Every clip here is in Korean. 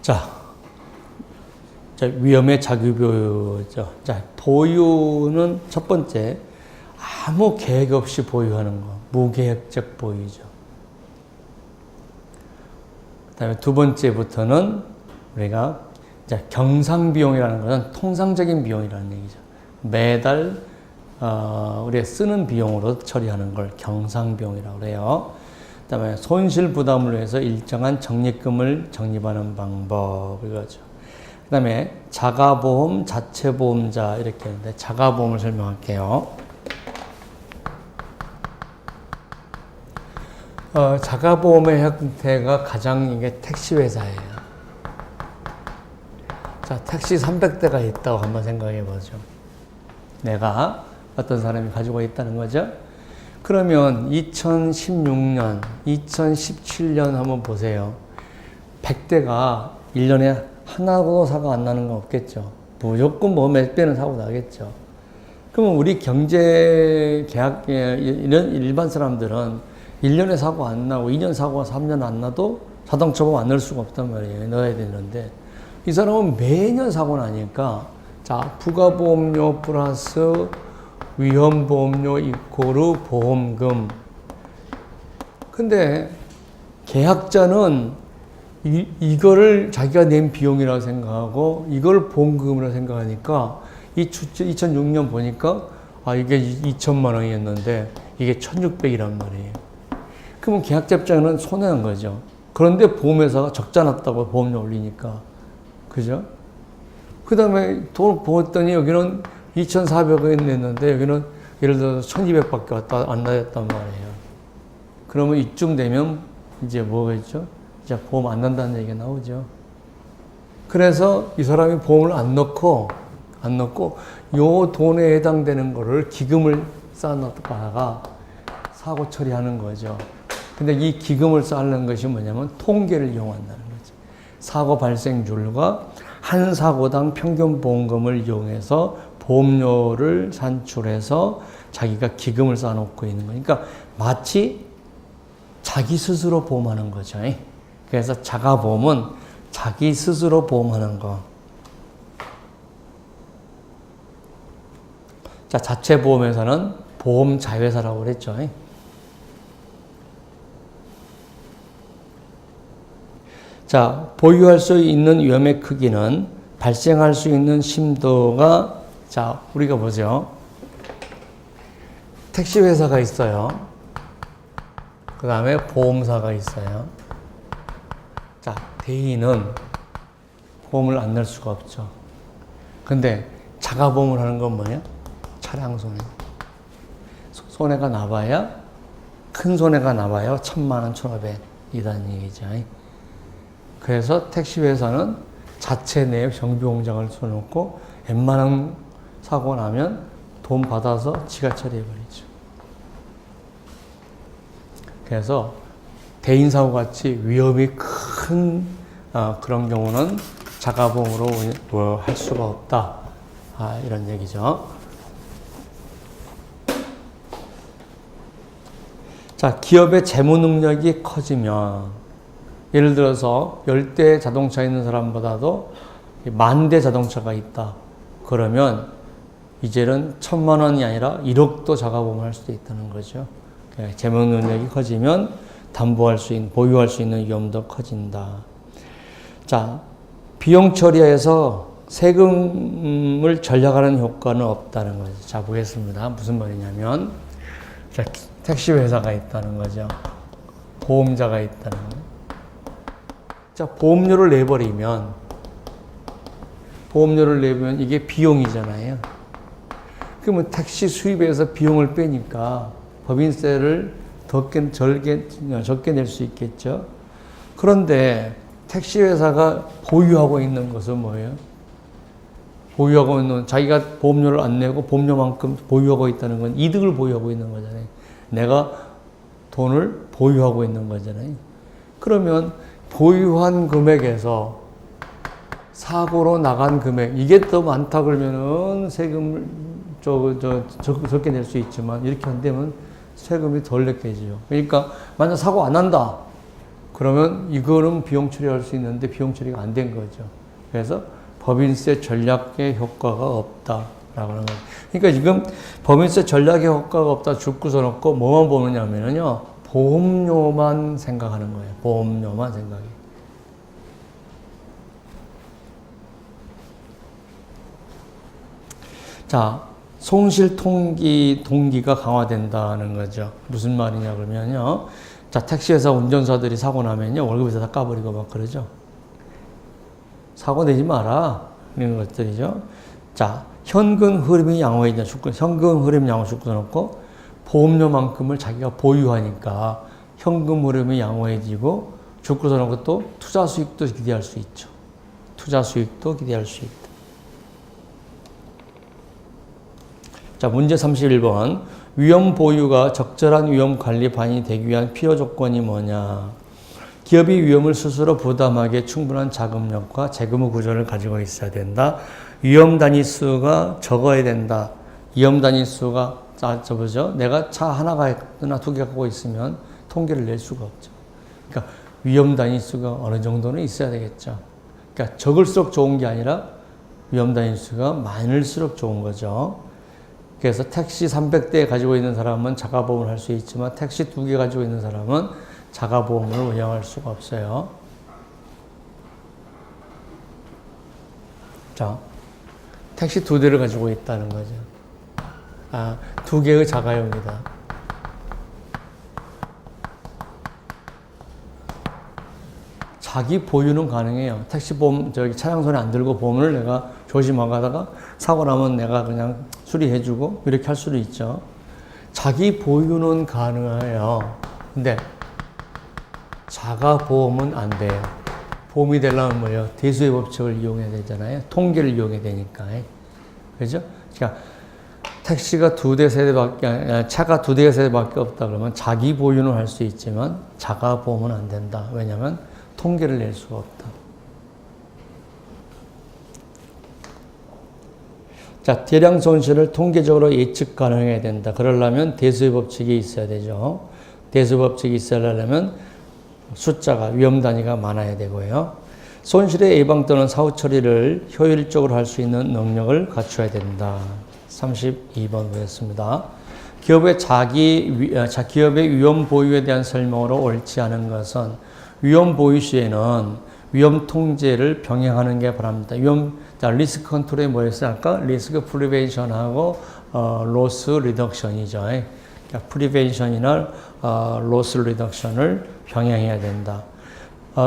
자, 위험의 자기보유죠. 자, 보유는 첫 번째, 아무 계획 없이 보유하는 거. 무계획적 보유죠. 그 다음에 두 번째부터는 우리가 이제 경상비용이라는 것은 통상적인 비용이라는 얘기죠. 매달 우리가 쓰는 비용으로 처리하는 걸 경상비용이라고 해요. 그 다음에 손실 부담을 위해서 일정한 적립금을 적립하는 방법, 이거죠. 그 다음에 자가보험, 자체보험자 이렇게 하는데 자가보험을 설명할게요. 자가보험의 형태가 가장 이게 택시회사예요. 자, 택시 300대가 있다고 한번 생각해 보죠. 내가 어떤 사람이 가지고 있다는 거죠. 그러면 2016년, 2017년 한번 보세요. 100대가 1년에 하나도 사고 안 나는 건 없겠죠. 무조건 뭐 몇 배는 사고 나겠죠. 그러면 우리 경제 계약, 이런 일반 사람들은 1년에 사고 안 나고 2년 사고가 3년 안 나도 자동차 보험 안 넣을 수가 없단 말이에요. 넣어야 되는데 이 사람은 매년 사고 나니까 자, 부가보험료 플러스 위험보험료 이코르 보험금. 근데 계약자는 이거를 자기가 낸 비용이라고 생각하고 이걸 보험금이라고 생각하니까 2006년 보니까 이게 2천만 원이었는데 이게 1,600이란 말이에요. 그러면 계약자 입장에는 손해한 거죠. 그런데 보험회사가 적자 났다고 보험료 올리니까. 그죠? 그 다음에 돈 보았더니 여기는 2,400원 냈는데 여기는 예를 들어서 1,200밖에 안 나왔단 말이에요. 그러면 이쯤 되면 이제 뭐겠죠? 이제 보험 안 난다는 얘기가 나오죠. 그래서 이 사람이 보험을 안 넣고 요 돈에 해당되는 거를 기금을 쌓아놨다가 사고 처리하는 거죠. 근데 이 기금을 쌓는 것이 뭐냐면 통계를 이용한다는 거죠. 사고 발생률과 한 사고당 평균 보험금을 이용해서 보험료를 산출해서 자기가 기금을 쌓아놓고 있는 거니까 마치 자기 스스로 보험하는 거죠. 그래서 자가보험은 자기 스스로 보험하는 거. 자, 자체보험회사는 보험자회사라고 그랬죠. 자, 보유할 수 있는 위험의 크기는 발생할 수 있는 심도가, 자, 우리가 보죠. 택시회사가 있어요. 그 다음에 보험사가 있어요. 자, 대인은 보험을 안 낼 수가 없죠. 근데 자가보험을 하는 건 뭐냐? 차량 손해. 손해가 나봐야, 큰 손해가 나봐야 1,000만 원, 1,500이라는 얘기죠. 그래서 택시회사는 자체 내에 정비공장을 써놓고 웬만한 사고 나면 돈 받아서 지가 처리해버리죠. 그래서 대인사고 같이 위험이 큰 그런 경우는 자가보험으로 할 수가 없다. 이런 얘기죠. 자, 기업의 재무 능력이 커지면 예를 들어서 10대 자동차 있는 사람보다도 10,000대 자동차가 있다. 그러면 이제는 1,000만 원이 아니라 1억도 자가보험을 할 수도 있다는 거죠. 재무 능력이 커지면 담보할 수 있는, 보유할 수 있는 위험도 커진다. 자, 비용 처리에서 세금을 절약하는 효과는 없다는 거죠. 자, 보겠습니다. 무슨 말이냐면, 자, 택시회사가 있다는 거죠. 보험자가 있다는 거예요. 자, 보험료를 내버리면 이게 비용이잖아요. 그러면 택시 수입에서 비용을 빼니까 법인세를 적게 낼 수 있겠죠. 그런데 택시회사가 보유하고 있는 것은 뭐예요? 보유하고 있는, 자기가 보험료를 안 내고 보험료만큼 보유하고 있다는 건 이득을 보유하고 있는 거잖아요. 내가 돈을 보유하고 있는 거잖아요. 그러면 보유한 금액에서 사고로 나간 금액, 이게 더 많다 그러면은 세금을 적게 낼 수 있지만 이렇게 안 되면 세금이 덜 냈겠죠. 그러니까 만약 사고 안 난다. 그러면 이거는 비용 처리할 수 있는데 비용 처리가 안 된 거죠. 그래서 법인세 전략의 효과가 없다라고 하는 거예요. 그러니까 지금 법인세 전략의 효과가 없다 죽고 서놓고 뭐만 보느냐면요. 보험료만 생각하는 거예요. 보험료만 생각해. 자, 손실 동기가 강화된다는 거죠. 무슨 말이냐 그러면요. 자, 택시회사 운전사들이 사고 나면요. 월급에서 다 까버리고 막 그러죠. 사고 내지 마라. 이런 것들이죠. 자, 현금 흐름이 양호해지냐, 현금 흐름 양호 죽고 놓고 보험료만큼을 자기가 보유하니까 현금 흐름이 양호해지고 죽고 놓고 또 투자 수익도 기대할 수 있죠. 투자 수익도 기대할 수 있다. 자, 문제 31번. 위험 보유가 적절한 위험 관리 반영이 되기 위한 필요 조건이 뭐냐? 기업이 위험을 스스로 부담하기에 충분한 자금력과 재무 구조를 가지고 있어야 된다. 위험 단위수가 적어야 된다. 위험 단위수가, 보죠. 내가 차 하나가 있거나 두 개 갖고 있으면 통계를 낼 수가 없죠. 그러니까 위험 단위수가 어느 정도는 있어야 되겠죠. 그러니까 적을수록 좋은 게 아니라 위험 단위수가 많을수록 좋은 거죠. 그래서 택시 300대 가지고 있는 사람은 자가보험을 할 수 있지만 택시 2개 가지고 있는 사람은 자가보험을 운영할 수가 없어요. 자, 택시 2대를 가지고 있다는 거죠. 2개의 자가용이다. 자기 보유는 가능해요. 택시보험, 차량 손에 안 들고 보험을 내가 조심하고 하다가 사고 나면 내가 그냥 수리해주고 이렇게 할 수도 있죠. 자기 보유는 가능해요. 근데 자가보험은 안 돼요. 보험이 되려면 뭐예요? 대수의 법칙을 이용해야 되잖아요. 통계를 이용해야 되니까. 그죠? 그러니까 택시가 2대, 3대밖에, 차가 2대, 3대밖에 없다 그러면 자기 보유는 할 수 있지만 자가보험은 안 된다. 왜냐하면 통계를 낼 수가 없다. 자, 대량 손실을 통계적으로 예측 가능해야 된다. 그러려면 대수의 법칙이 있어야 되죠. 대수의 법칙이 있으려면 숫자가, 위험 단위가 많아야 되고요. 손실의 예방 또는 사후 처리를 효율적으로 할 수 있는 능력을 갖춰야 된다. 32번 보겠습니다. 기업의 위험 보유에 대한 설명으로 옳지 않은 것은 위험 보유 시에는 위험 통제를 병행하는 게 바랍니다. 리스크 컨트롤이 뭐였어요? 아까 리스크 프리벤션하고 로스 리덕션이죠. 그러니까 프리벤션이나 로스 리덕션을 병행해야 된다.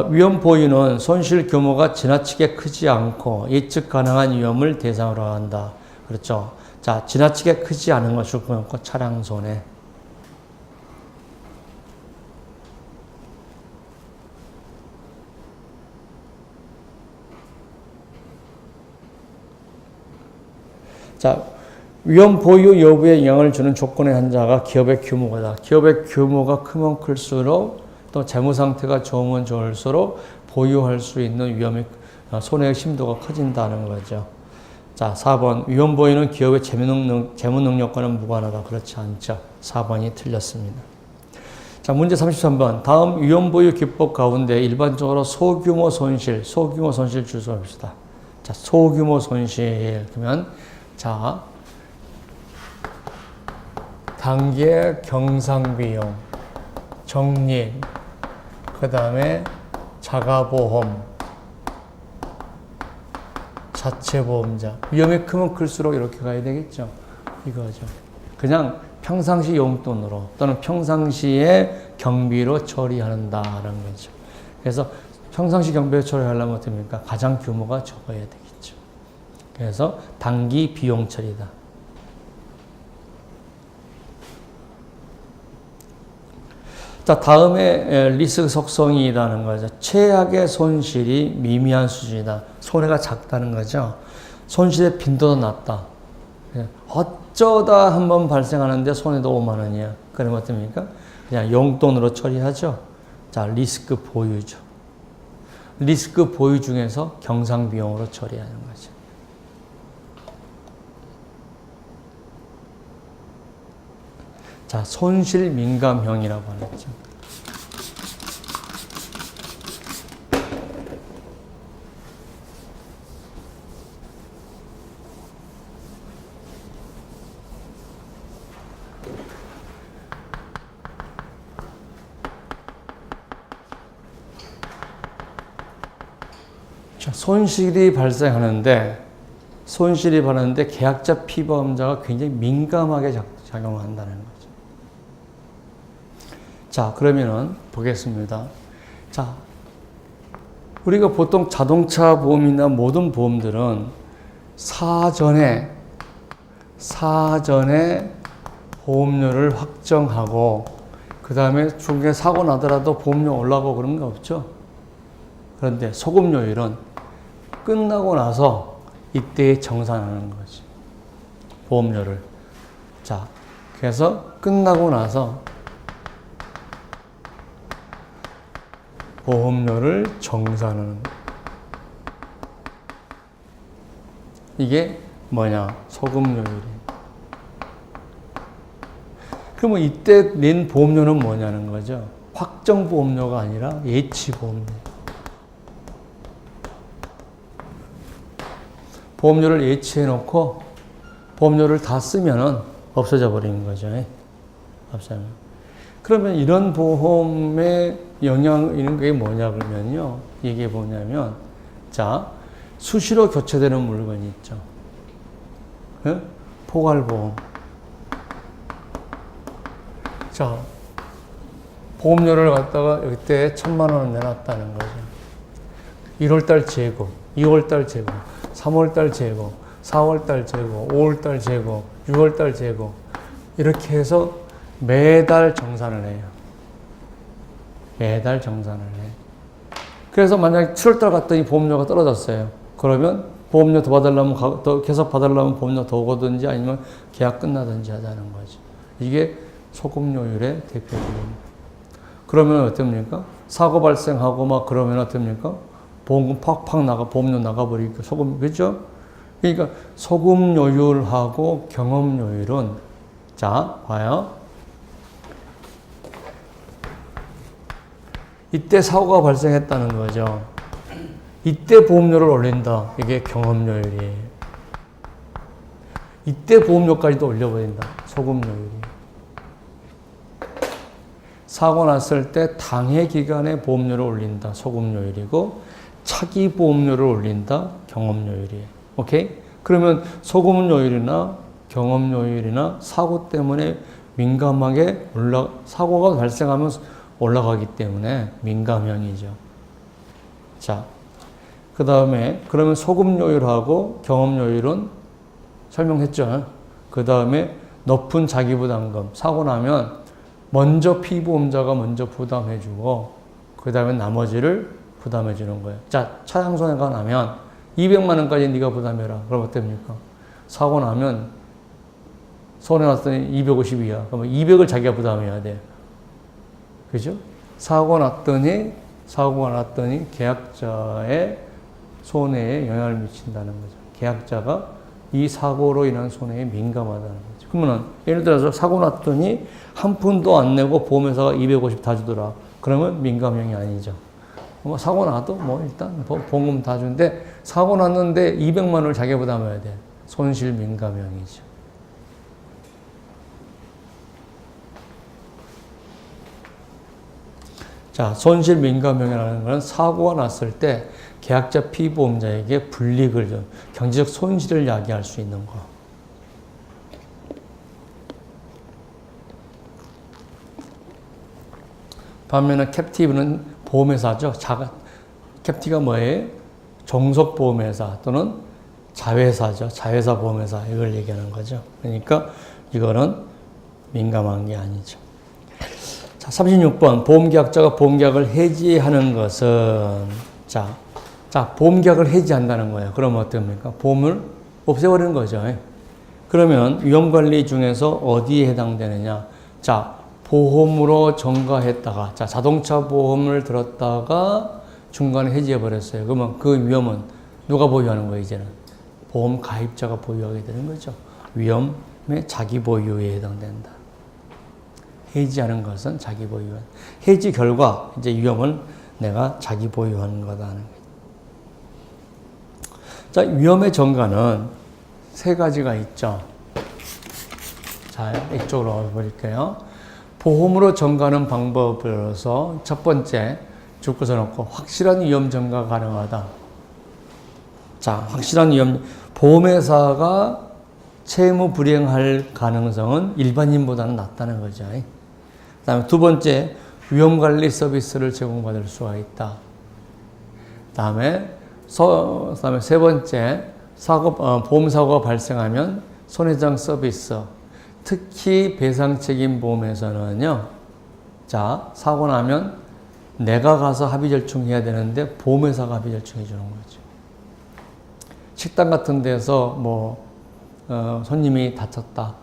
위험 보유는 손실 규모가 지나치게 크지 않고 예측 가능한 위험을 대상으로 한다. 그렇죠. 자, 지나치게 크지 않은 것을 보고 차량 손해. 자, 위험 보유 여부에 영향을 주는 조건의 한 자가 기업의 규모다. 기업의 규모가 크면 클수록 또 재무 상태가 좋으면 좋을수록 보유할 수 있는 위험의 손해의 심도가 커진다는 거죠. 자, 4번. 위험 보유는 기업의 재무 능력과는 무관하다. 그렇지 않죠. 4번이 틀렸습니다. 자, 문제 33번. 다음 위험 보유 기법 가운데 일반적으로 소규모 손실 주소 봅시다. 자, 소규모 손실. 그러면 자, 단계 경상비용, 적립, 그 다음에 자가보험, 자체보험자. 위험이 크면 클수록 이렇게 가야 되겠죠. 이거죠. 그냥 평상시 용돈으로 또는 평상시에 경비로 처리한다는 거죠. 그래서 평상시 경비로 처리하려면 어떻습니까? 가장 규모가 적어야 되겠죠. 그래서 단기 비용 처리다. 자, 다음에 리스크 속성이라는 거죠. 최악의 손실이 미미한 수준이다. 손해가 작다는 거죠. 손실의 빈도도 낮다. 어쩌다 한번 발생하는데 손해도 5만 원이야. 그러면 어떻습니까? 그냥 용돈으로 처리하죠. 자, 리스크 보유죠. 리스크 보유 중에서 경상비용으로 처리하는 거죠. 자, 손실 민감형이라고 하는 거죠. 자, 손실이 발생하는데 계약자 피보험자가 굉장히 민감하게 작용한다는 거죠. 자, 그러면은 보겠습니다. 자, 우리가 보통 자동차 보험이나 모든 보험들은 사전에 보험료를 확정하고 그 다음에 중간에 사고 나더라도 보험료 올라가고 그런 거 없죠. 그런데 소급료율은 끝나고 나서 이때에 정산하는 거지. 보험료를. 자, 그래서 끝나고 나서 보험료를 정산하는 거. 이게 뭐냐? 소급료율이. 그러면 이때 낸 보험료는 뭐냐는 거죠. 확정 보험료가 아니라 예치 보험료. 보험료를 예치해 놓고 보험료를 다 쓰면은 없어져 버리는 거죠. 없어요. 그러면 이런 보험의 영향, 이런 게 뭐냐 그러면요. 이게 뭐냐면, 자, 수시로 교체되는 물건이 있죠. 예? 포괄보험. 자, 보험료를 갖다가 이때 1,000만 원을 내놨다는 거죠. 1월달 재고, 2월달 재고, 3월달 재고, 4월달 재고, 5월달 재고, 6월달 재고, 이렇게 해서 매달 정산을 해요. 매달 정산을 해. 그래서 만약에 7월달 갔더니 보험료가 떨어졌어요. 그러면 보험료 더 받으려면, 더 계속 받으려면 보험료 더 오든지 아니면 계약 끝나든지 하자는 거죠. 이게 소급료율의 대표적입니다. 그러면 어떻습니까? 사고 발생하고 막 그러면 어떻습니까? 보험금 팍팍 보험료 나가버리니까 소금, 그죠? 그러니까 소급료율하고 경험료율은, 자, 봐요. 이때 사고가 발생했다는 거죠. 이때 보험료를 올린다. 이게 경험료율이에요. 이때 보험료까지도 올려버린다. 소급료율이. 사고 났을 때 당해 기간에 보험료를 올린다. 소급료율이고, 차기 보험료를 올린다. 경험료율이에요. 오케이? 그러면 소급료율이나 경험료율이나 사고 때문에 민감하게 사고가 발생하면 올라가기 때문에 민감형이죠. 자, 그 다음에 그러면 소급료율하고 경험료율은 설명했죠. 그 다음에 높은 자기부담금. 사고 나면 먼저 피보험자가 먼저 부담해주고 그 다음에 나머지를 부담해주는 거예요. 자, 차량 손해가 나면 200만 원까지 네가 부담해라. 그럼 어떻습니까? 사고 나면 손해 났더니 250이야. 그러면 200을 자기가 부담해야 돼. 그죠? 사고가 났더니 계약자의 손해에 영향을 미친다는 거죠. 계약자가 이 사고로 인한 손해에 민감하다는 거죠. 그러면 예를 들어서 사고 났더니 한 푼도 안 내고 보험회사가 250 다 주더라. 그러면 민감형이 아니죠. 사고 나도 일단 보험금 다 주는데 사고 났는데 200만 원을 자기가 부담해야 돼. 손실 민감형이죠. 자, 손실 민감형이라는 것은 사고가 났을 때 계약자 피보험자에게 불이익을, 경제적 손실을 야기할 수 있는 거. 반면에 캡티브는 보험회사죠. 캡티가 뭐예요? 종속보험회사 또는 자회사죠. 자회사 보험회사 이걸 얘기하는 거죠. 그러니까 이거는 민감한 게 아니죠. 자, 36번 보험계약자가 보험계약을 해지하는 것은 자, 보험계약을 해지한다는 거예요. 그러면 어떻습니까? 보험을 없애버리는 거죠. 그러면 위험관리 중에서 어디에 해당되느냐? 자, 보험으로 전가했다가, 자, 자동차 보험을 들었다가 중간에 해지해버렸어요. 그러면 그 위험은 누가 보유하는 거예요, 이제는? 보험 가입자가 보유하게 되는 거죠. 위험의 자기 보유에 해당된다. 해지하는 것은 자기 보유한. 해지 결과, 이제 위험을 내가 자기 보유하는 거다 하는 거죠. 자, 위험의 전가는 세 가지가 있죠. 자, 이쪽으로 와볼게요. 보험으로 전가하는 방법으로서 첫 번째, 줄 것을 놓고 확실한 위험 전가가 가능하다. 자, 확실한 위험, 보험회사가 채무 불이행할 가능성은 일반인보다는 낮다는 거죠. 그 다음에 두 번째, 위험관리 서비스를 제공받을 수가 있다. 그 다음에 세 번째, 보험사고가 발생하면 손해배상 서비스, 특히 배상책임 보험에서는요, 자, 사고 나면 내가 가서 합의절충해야 되는데 보험회사가 합의절충해 주는 거죠. 식당 같은 데서 손님이 다쳤다.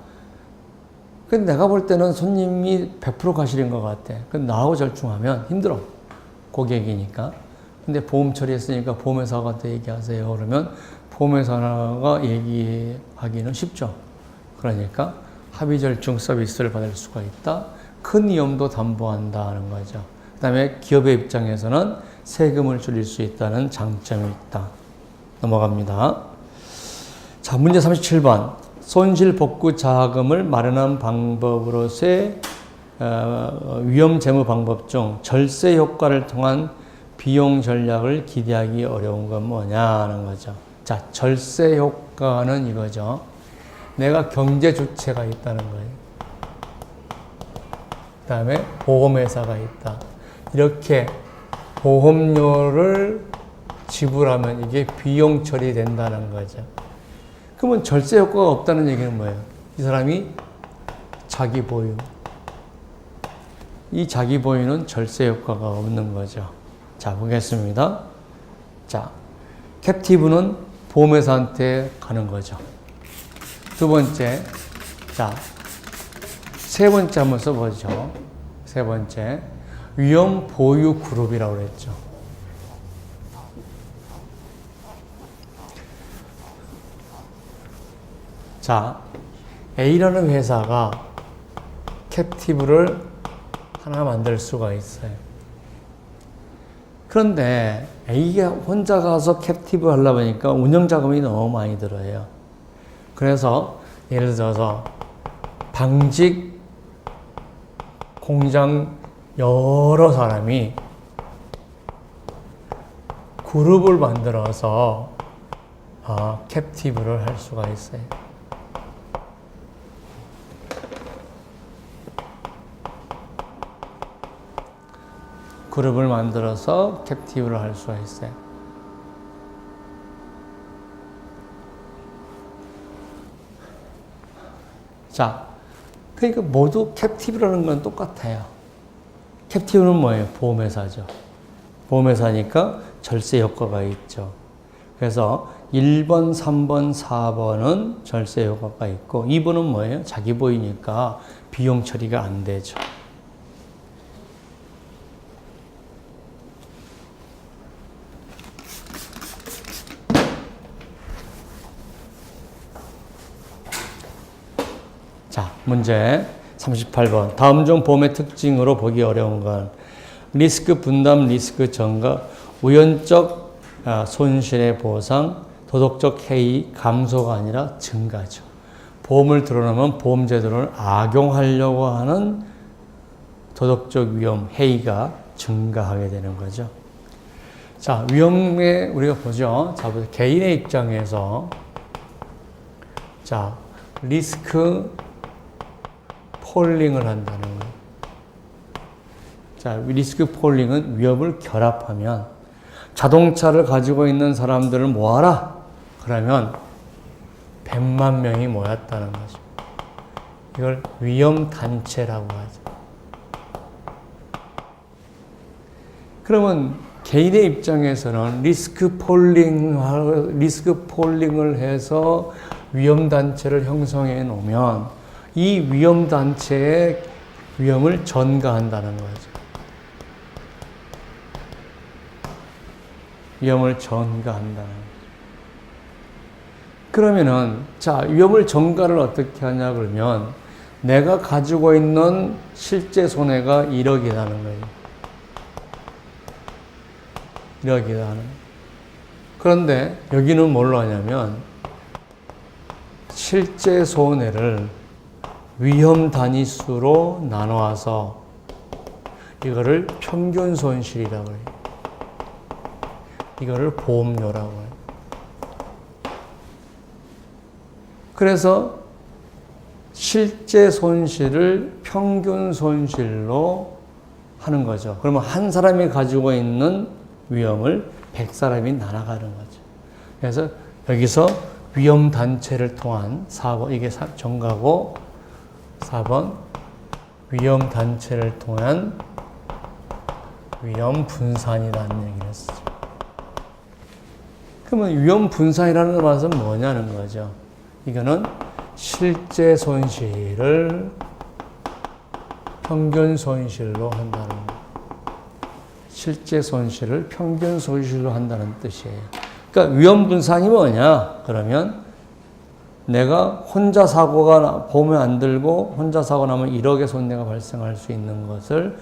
근데 내가 볼 때는 손님이 100% 과실인 것 같아. 근데 나하고 절충하면 힘들어. 고객이니까. 근데 보험 처리했으니까 보험회사한테 얘기하세요. 그러면 보험회사가 얘기하기는 쉽죠. 그러니까 합의절충 서비스를 받을 수가 있다. 큰 위험도 담보한다는 거죠. 그 다음에 기업의 입장에서는 세금을 줄일 수 있다는 장점이 있다. 넘어갑니다. 자, 문제 37번. 손실복구 자금을 마련한 방법으로서의 위험 재무 방법 중 절세 효과를 통한 비용 전략을 기대하기 어려운 건 뭐냐는 거죠. 자, 절세 효과는 이거죠. 내가 경제 주체가 있다는 거예요. 그 다음에 보험회사가 있다. 이렇게 보험료를 지불하면 이게 비용 처리된다는 거죠. 그러면 절세 효과가 없다는 얘기는 뭐예요? 이 사람이 자기 보유. 이 자기 보유는 절세 효과가 없는 거죠. 자, 보겠습니다. 자, 캡티브는 보험회사한테 가는 거죠. 두 번째, 자, 세 번째 한번 써보죠. 세 번째, 위험 보유 그룹이라고 그랬죠. 자, A라는 회사가 캡티브를 하나 만들 수가 있어요. 그런데 A가 혼자 가서 캡티브 하려고 하니까 운영자금이 너무 많이 들어요. 그래서 예를 들어서 방직 공장 여러 사람이 그룹을 만들어서 캡티브를 할 수가 있어요. 그룹을 만들어서 캡티브를 할 수가 있어요. 자, 그러니까 모두 캡티브라는 건 똑같아요. 캡티브는 뭐예요? 보험회사죠. 보험회사니까 절세 효과가 있죠. 그래서 1번, 3번, 4번은 절세 효과가 있고 2번은 뭐예요? 자기 보이니까 비용 처리가 안 되죠. 자, 문제 38번. 다음 중 보험의 특징으로 보기 어려운 건 리스크 분담, 리스크 전가, 우연적 손실의 보상, 도덕적 해이 감소가 아니라 증가죠. 보험을 들어놓으면 보험제도를 악용하려고 하는 도덕적 위험, 해이가 증가하게 되는 거죠. 자, 위험에 우리가 보죠. 자, 개인의 입장에서 자, 리스크 폴링을 한다는 거예요. 자, 리스크 폴링은 위협을 결합하면 자동차를 가지고 있는 사람들을 모아라. 그러면 100만 명이 모였다는 거죠. 이걸 위험단체라고 하죠. 그러면 개인의 입장에서는 리스크 폴링을 해서 위험단체를 형성해 놓으면 이 위험단체의 위험을 전가한다는 거죠. 위험을 전가한다는 거죠. 그러면은, 자, 위험을 전가를 어떻게 하냐, 그러면 내가 가지고 있는 실제 손해가 1억이라는 거예요. 1억이라는. 그런데 여기는 뭘로 하냐면, 실제 손해를 위험 단위수로 나눠서 이거를 평균 손실이라고 해요. 이거를 보험료라고 해요. 그래서 실제 손실을 평균 손실로 하는 거죠. 그러면 한 사람이 가지고 있는 위험을 100사람이 날아가는 거죠. 그래서 여기서 위험 단체를 통한 4번, 이게 정가고 4번 위험 단체를 통한 위험 분산이라는 얘기를 했어요. 그러면 위험 분산이라는 말은 뭐냐는 거죠. 이거는 실제 손실을 평균 손실로 한다는 거. 실제 손실을 평균 손실로 한다는 뜻이에요. 그러니까 위험 분산이 뭐냐? 그러면 내가 혼자 사고가 보면 안 들고 혼자 사고 나면 1억의 손해가 발생할 수 있는 것을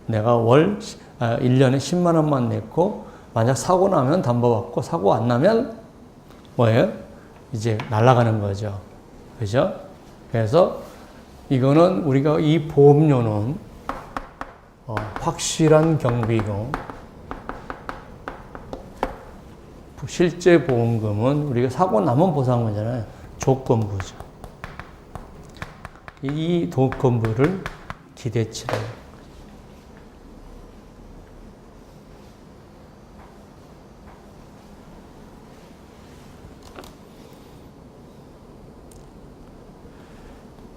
내가 1년에 10만 원만 냈고 만약 사고 나면 담보받고 사고 안 나면 뭐예요? 이제 날아가는 거죠. 그죠? 그래서 이거는 우리가 이 보험료는 확실한 경비고 실제 보험금은 우리가 사고 나면 보상하잖아요. 조건부죠. 이 조건부를 기대치라고.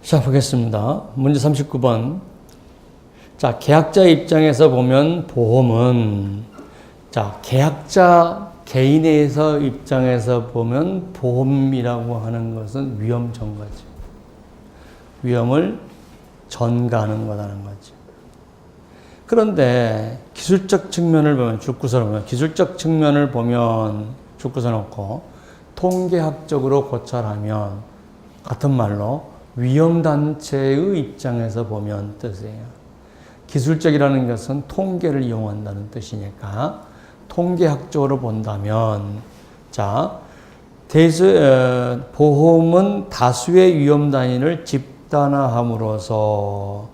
자, 보겠습니다. 문제 39번. 자, 계약자 입장에서 보면 보험은, 자, 계약자 개인에서 입장에서 보면 보험이라고 하는 것은 위험 전가죠. 위험을 전가하는 거라는 거죠. 그런데 기술적 측면을 보면, 죽구서를 보면, 기술적 측면을 보면 죽구서 놓고 통계학적으로 고찰하면 같은 말로 위험단체의 입장에서 보면 뜻이에요. 기술적이라는 것은 통계를 이용한다는 뜻이니까 통계학적으로 본다면, 자, 보험은 다수의 위험 단위를 집단화함으로써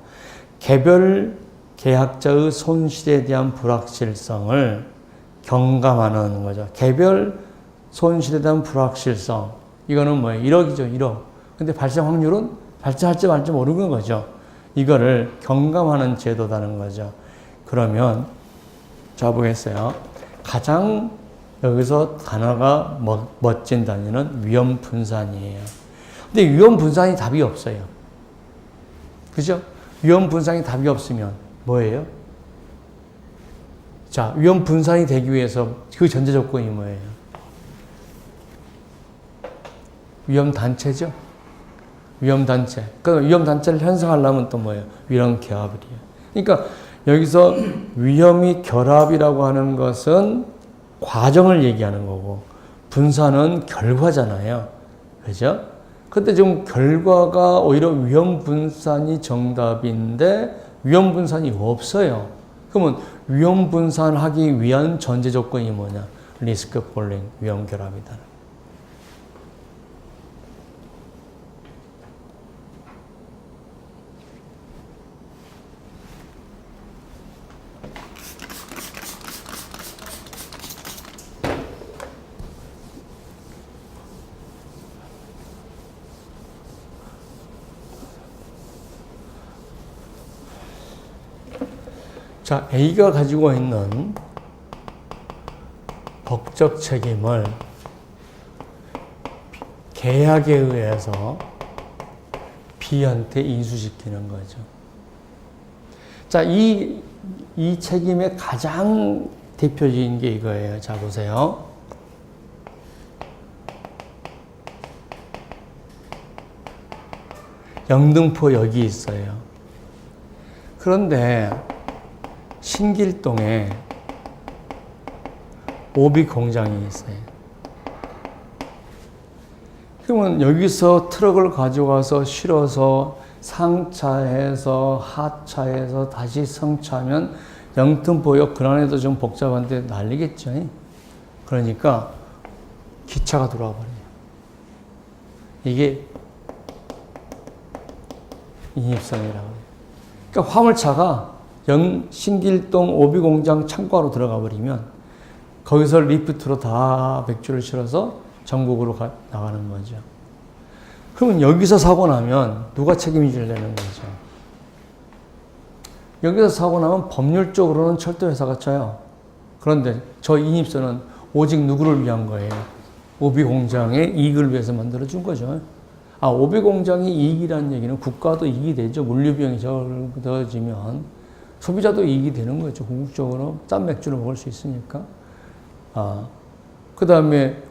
개별 계약자의 손실에 대한 불확실성을 경감하는 거죠. 개별 손실에 대한 불확실성. 이거는 뭐예요? 1억이죠, 1억. 근데 발생 확률은 발생할지 말지 모르는 거죠. 이거를 경감하는 제도라는 거죠. 그러면, 자, 보겠어요. 가장 여기서 단어가 멋진 단위는 위험 분산이에요. 근데 위험 분산이 답이 없어요. 그죠? 위험 분산이 답이 없으면 뭐예요? 자, 위험 분산이 되기 위해서 그 전제 조건이 뭐예요? 위험 단체죠? 위험 단체. 그러니까 위험 단체를 형성하려면 또 뭐예요? 위험 결합이에요. 그러니까 여기서 위험이 결합이라고 하는 것은 과정을 얘기하는 거고 분산은 결과잖아요. 그죠? 근데 지금 결과가 오히려 위험 분산이 정답인데 위험 분산이 없어요. 그러면 위험 분산하기 위한 전제 조건이 뭐냐? 리스크 폴링, 위험 결합이다. 자, A가 가지고 있는 법적 책임을 계약에 의해서 B한테 인수시키는 거죠. 자, 이 책임의 가장 대표적인 게 이거예요. 자, 보세요. 영등포 여기 있어요. 그런데 신길동에 오비 공장이 있어요. 그러면 여기서 트럭을 가져가서 실어서 상차해서 하차해서 다시 성차하면 영등포역 근안에도 좀 복잡한데 난리겠죠. 그러니까 기차가 들어와 버려요. 이게 인입선이라고 해요. 그러니까 화물차가 신길동 오비공장 창고로 들어가 버리면 거기서 리프트로 다 백주를 실어서 전국으로 나가는 거죠. 그러면 여기서 사고 나면 누가 책임을 지려는 거죠? 여기서 사고 나면 법률적으로는 철도회사가 져요. 그런데 저 인입서는 오직 누구를 위한 거예요? 오비공장의 이익을 위해서 만들어준 거죠. 오비공장이 이익이라는 얘기는 국가도 이익이 되죠. 물류비용이 적어지면 소비자도 이익이 되는 거죠. 궁극적으로 짠 맥주를 먹을 수 있으니까. 그 다음에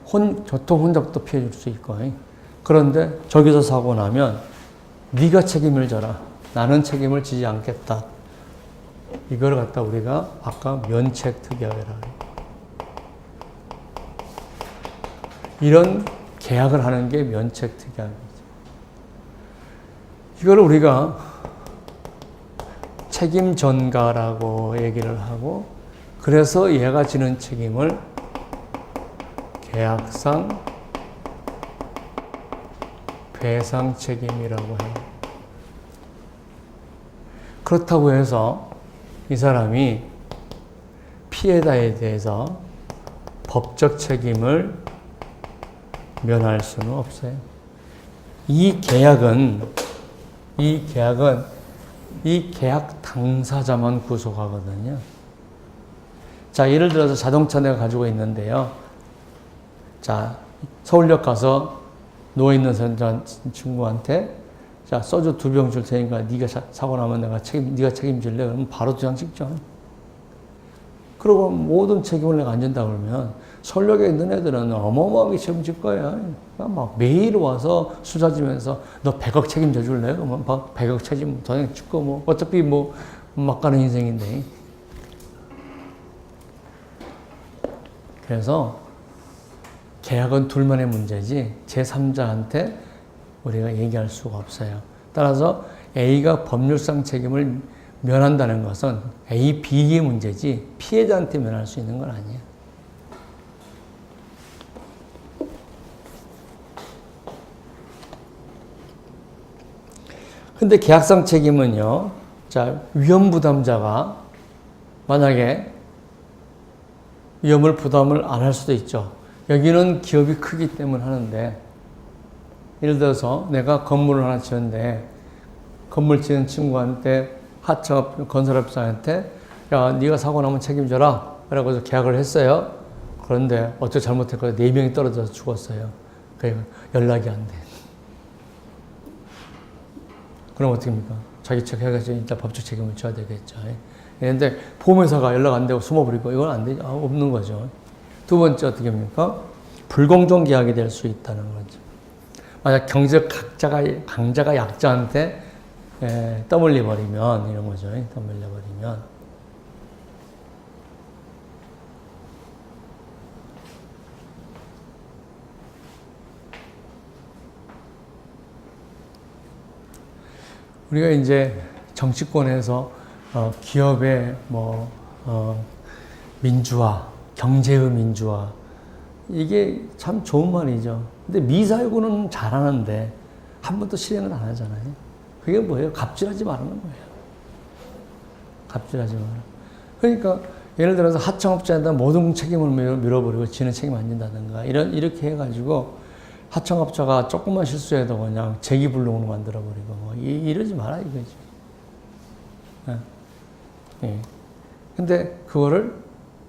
교통 혼잡도 피해줄 수 있고. 그런데 저기서 사고 나면 네가 책임을 져라. 나는 책임을 지지 않겠다. 이걸 갖다 우리가 아까 면책특약이라고 해요. 이런 계약을 하는 게 면책특약이죠. 이걸 우리가 책임전가라고 얘기를 하고, 그래서 얘가 지는 책임을 계약상 배상 책임이라고 해요. 그렇다고 해서 이 사람이 피해자에 대해서 법적 책임을 면할 수는 없어요. 이 계약은 이 계약 당사자만 구속하거든요. 자, 예를 들어서 자동차 내가 가지고 있는데요. 자, 서울역 가서 누워있는 친구한테 자, 소주 2병 줄 테니까 네가 사고 나면 네가 책임질래? 그러면 바로 도장 찍죠. 그리고 모든 책임을 내가 안 진다 그러면 서울역에 있는 애들은 어마어마하게 책임질 거야. 막 매일 와서 수사 지면서 너 100억 책임져 줄래? 그러면 100억 책임 도장 찍고 뭐 어차피 뭐 막 가는 인생인데. 그래서 계약은 둘만의 문제지 제3자한테 우리가 얘기할 수가 없어요. 따라서 A가 법률상 책임을 면한다는 것은 A, B의 문제지 피해자한테 면할 수 있는 건 아니에요. 근데 계약상 책임은요, 자, 위험부담자가 만약에 위험을 부담을 안 할 수도 있죠. 여기는 기업이 크기 때문에 하는데, 예를 들어서 내가 건물을 하나 지었는데 건물 지은 친구한테 하청업 건설업자한테 야, 네가 사고 나면 책임져라 라고 해서 계약을 했어요. 그런데 어쩌고 잘못했거든요. 4명이 떨어져서 죽었어요. 그러니까 연락이 안 돼. 그럼 어떻게 합니까? 자기 책 해가지고 일단 법적 책임을 져야 되겠죠. 그런데 보험회사가 연락 안 되고 숨어버리고 이건 안 되죠. 없는 거죠. 두 번째 어떻게 합니까? 불공정 계약이 될 수 있다는 거죠. 만약 경제 강자가 약자한테 떠밀려 버리면 이런 거죠. 떠밀려 버리면 우리가 이제 정치권에서 기업의 민주화, 경제의 민주화 이게 참 좋은 말이죠. 근데 미사여구는 잘하는데 한 번도 실행을 안 하잖아요. 그게 뭐예요? 갑질하지 말라는 거예요. 갑질하지 마라. 그러니까 예를 들어서 하청업자에다 모든 책임을 밀어버리고 지는 책임 안 진다든가 이렇게 해가지고 하청업자가 조금만 실수해도 그냥 재기불능으로 만들어버리고 뭐 이러지 마라 이거지. 예. 근데 그거를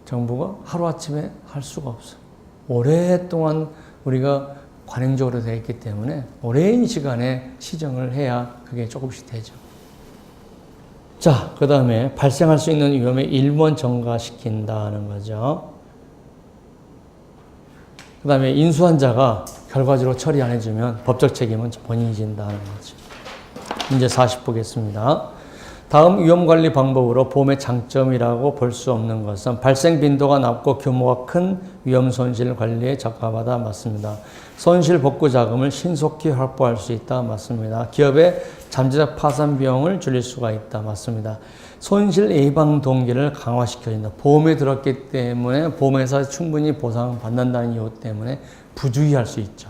정부가 하루아침에 할 수가 없어. 오랫동안 우리가 관행적으로 되어 있기 때문에 오랜 시간에 시정을 해야 그게 조금씩 되죠. 자, 그 다음에 발생할 수 있는 위험에 일본 전가시킨다는 거죠. 그 다음에 인수한 자가 결과적으로 처리 안 해주면 법적 책임은 본인이 진다는 거죠. 이제 40 보겠습니다. 다음 위험관리 방법으로 보험의 장점이라고 볼 수 없는 것은 발생 빈도가 낮고 규모가 큰 위험 손실 관리에 적합하다. 맞습니다. 손실 복구 자금을 신속히 확보할 수 있다. 맞습니다. 기업의 잠재적 파산 비용을 줄일 수가 있다. 맞습니다. 손실 예방 동기를 강화시켜준다. 보험에 들었기 때문에 보험회사 충분히 보상을 받는다는 이유 때문에 부주의할 수 있죠.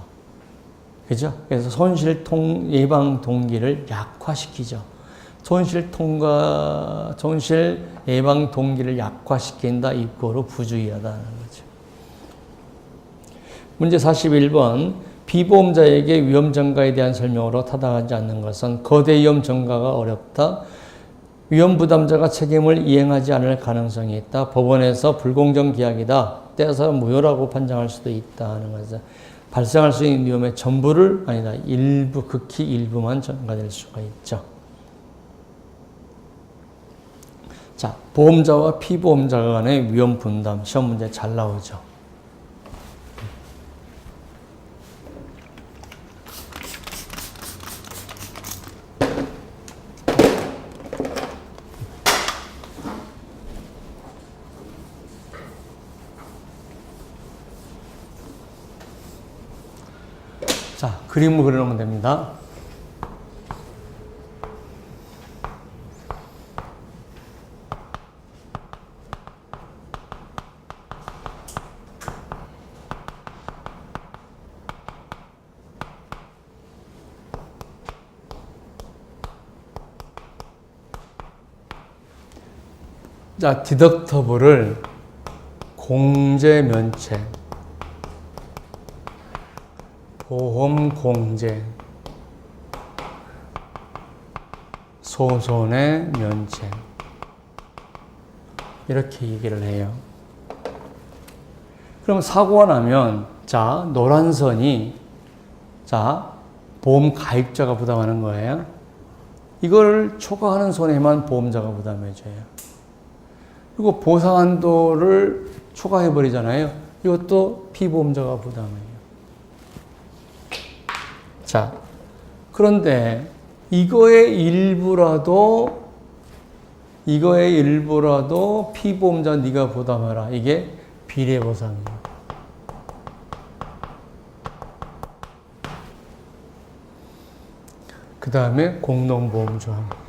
그죠? 그래서 손실 예방 동기를 약화시키죠. 손실 예방 동기를 약화시킨다. 이거로 부주의하다는 거죠. 문제 41번. 피보험자에게 위험 전가에 대한 설명으로 타당하지 않는 것은 거대 위험 전가가 어렵다. 위험 부담자가 책임을 이행하지 않을 가능성이 있다. 법원에서 불공정 계약이다. 떼서 무효라고 판정할 수도 있다 하는 것은 발생할 수 있는 위험의 전부를 아니다. 일부, 극히 일부만 전가될 수가 있죠. 자, 보험자와 피보험자 간의 위험 분담. 시험 문제 잘 나오죠. 자, 그림을 그려놓으면 됩니다. 자, 디덕터블을 공제 면책, 보험 공제, 소손의 면책 이렇게 얘기를 해요. 그럼 사고가 나면 자, 노란 선이 자, 보험 가입자가 부담하는 거예요. 이걸 초과하는 손해만 보험자가 부담해줘요. 그리고 보상한도를 초과해버리잖아요. 이것도 피보험자가 부담해요. 자, 그런데 이거의 일부라도 피보험자 네가 부담해라. 이게 비례보상이에요. 그 다음에 공동보험조항.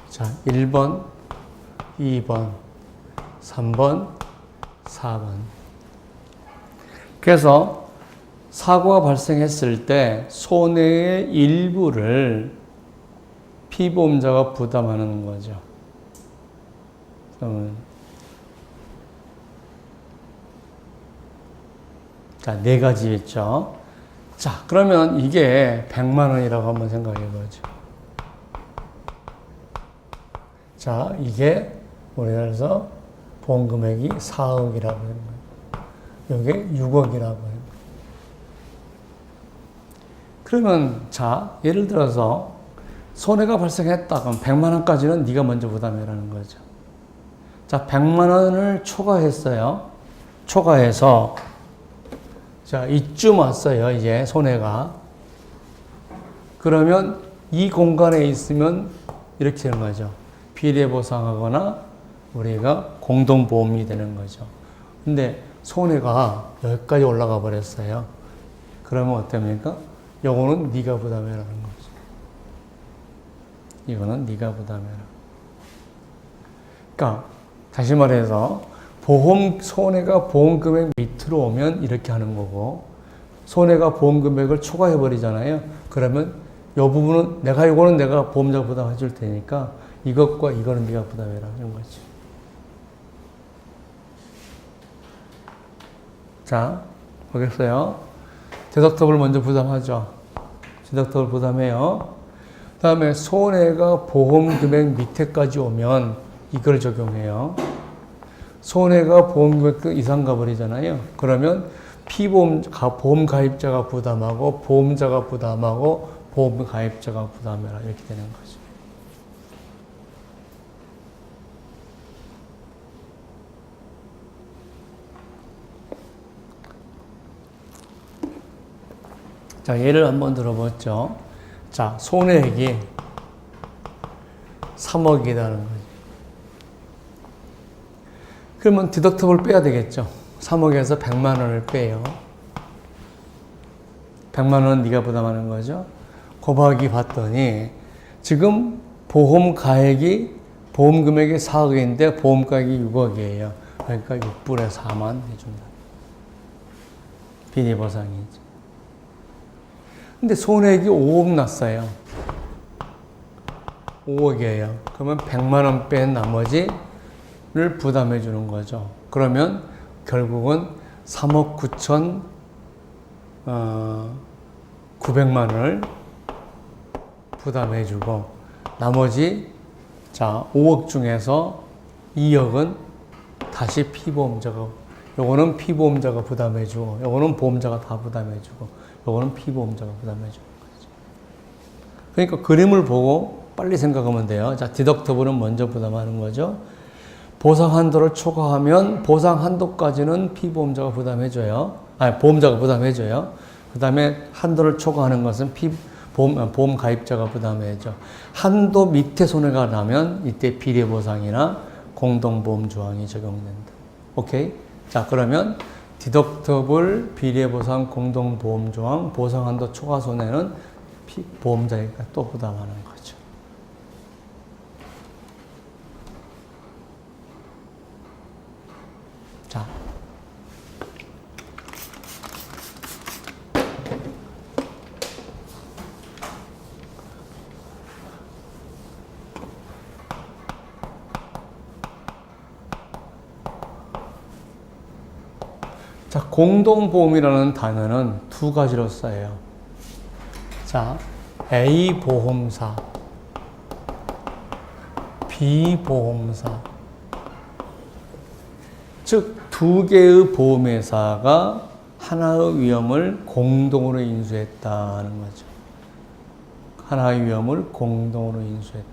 자, 1번, 2번, 3번, 4번. 그래서 사고가 발생했을 때 손해의 일부를 피보험자가 부담하는 거죠. 자, 네 가지 있죠. 자, 그러면 이게 100만 원이라고 한번 생각해 보죠. 자, 이게 우리나라에서 보험 금액이 4억이라고 하는 거예요. 이게 6억이라고 해요. 그러면 자, 예를 들어서 손해가 발생했다. 그럼 100만 원까지는 네가 먼저 부담해라는 거죠. 자, 100만 원을 초과했어요. 초과해서 자, 이쯤 왔어요. 이제 손해가. 그러면 이 공간에 있으면 이렇게 되는 거죠. 비례보상하거나 우리가 공동보험이 되는 거죠. 근데 손해가 여기까지 올라가 버렸어요. 그러면 어떻습니까? 요거는 네가 부담해라는 거죠. 이거는 네가 부담해라. 그러니까 다시 말해서 손해가 보험금액 밑으로 오면 이렇게 하는 거고, 손해가 보험금액을 초과해 버리잖아요. 그러면 이 부분은 이거는 내가 보험자 부담해 줄 테니까 이것과 이거는 네가 부담해라 하는 거죠. 자, 보겠어요. 디덕터블 먼저 부담하죠. 디덕터블 부담해요. 그 다음에 손해가 보험금액 밑에까지 오면 이걸 적용해요. 손해가 보험금액 이상 가버리잖아요. 그러면 보험 가입자가 부담하고 보험자가 부담하고 보험 가입자가 부담해라 이렇게 되는 거죠. 자, 예를 한번 들어보죠. 자, 손해액이 3억이라는 거죠. 그러면 디덕터블 빼야 되겠죠. 3억에서 100만 원을 빼요. 100만 원은 네가 부담하는 거죠. 곱하기 봤더니 지금 보험 금액이 4억인데 보험 가액이 6억이에요. 그러니까 6분의 4만 해준다. 비례보상이죠. 근데 손해액이 5억 났어요. 5억이에요. 그러면 100만 원 뺀 나머지를 부담해 주는 거죠. 그러면 결국은 3억 9,900만 원을 부담해주고 나머지 5억 중에서 2억은 다시 피보험자가, 요거는 피보험자가 부담해주고 요거는 보험자가 다 부담해주고 요거는 피보험자가 부담해주는 거죠. 그러니까 그림을 보고 빨리 생각하면 돼요. 자, 디덕터블은 먼저 부담하는 거죠. 보상 한도를 초과하면 보상 한도까지는 피보험자가 부담해줘요. 보험자가 부담해줘요. 그 다음에 한도를 초과하는 것은 보험 가입자가 부담해줘. 한도 밑에 손해가 나면 이때 비례보상이나 공동보험 조항이 적용된다. 오케이? 자, 그러면 디덕터블, 비례보상, 공동보험 조항, 보상 한도 초과 손해는 보험자니까 또 부담하는 거죠. 자. 자, 공동보험이라는 단어는 두 가지로 써요. 자, A 보험사, B 보험사. 즉, 두 개의 보험회사가 하나의 위험을 공동으로 인수했다는 거죠. 하나의 위험을 공동으로 인수했다.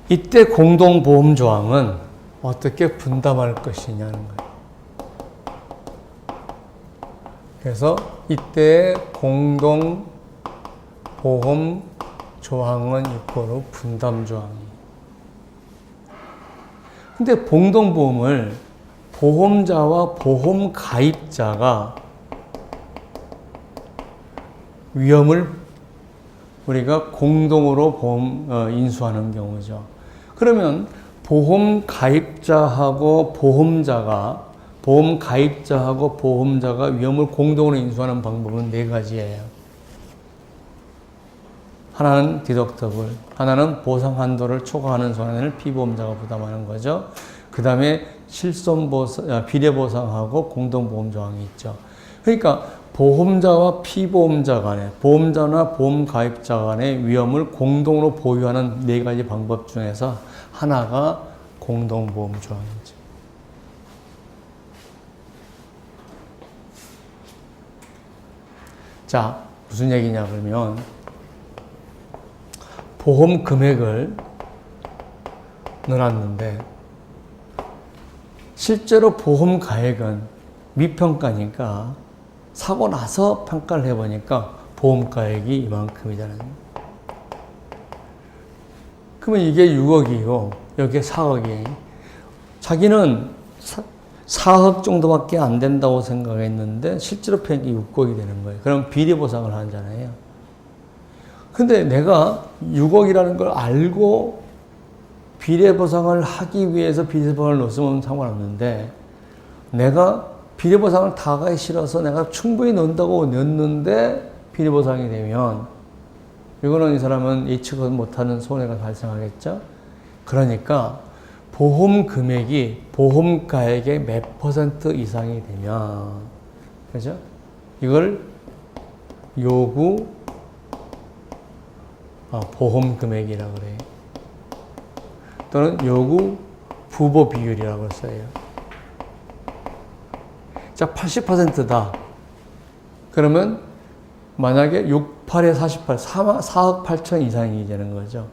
이때 공동보험조항은 어떻게 분담할 것이냐는 거예요. 그래서 이때 공동보험조항은 이꼬로 분담조항이에요. 근데 공동보험을 보험자와 보험 가입자가 위험을 우리가 공동으로 인수하는 경우죠. 그러면 보험 가입자하고 보험자가 위험을 공동으로 인수하는 방법은 네 가지예요. 하나는 디덕터블, 하나는 보상 한도를 초과하는 손해를 피보험자가 부담하는 거죠. 그 다음에 비례보상하고 공동보험 조항이 있죠. 그러니까 보험자와 피보험자 간에, 보험자나 보험 가입자 간의 위험을 공동으로 보유하는 네 가지 방법 중에서 하나가 공동보험 조항이죠. 자, 무슨 얘기냐 그러면 보험 금액을 넣어놨는데 실제로 보험 가액은 미평가니까 사고 나서 평가를 해보니까 보험 가액이 이만큼이잖아요. 그러면 이게 6억이고 여기에 4억이. 자기는 4억 정도밖에 안 된다고 생각했는데 실제로 폐액이 6억이 되는 거예요. 그럼 비례보상을 하잖아요. 근데 내가 6억이라는 걸 알고 비례보상을 하기 위해서 비례보상을 넣었으면 상관없는데 내가 비례보상을 다 하기 싫어서 내가 충분히 넣는다고 넣었는데 비례보상이 되면 이거는 이 사람은 예측 못하는 손해가 발생하겠죠. 그러니까 보험 금액이 보험 가액의 몇 % 이상이 되면, 그죠? 이걸 요구 보험 금액이라고 그래요. 또는 요구 부보 비율이라고 써요. 자, 80%다. 그러면 만약에 68에 48, 4억 8천 이상이 되는 거죠.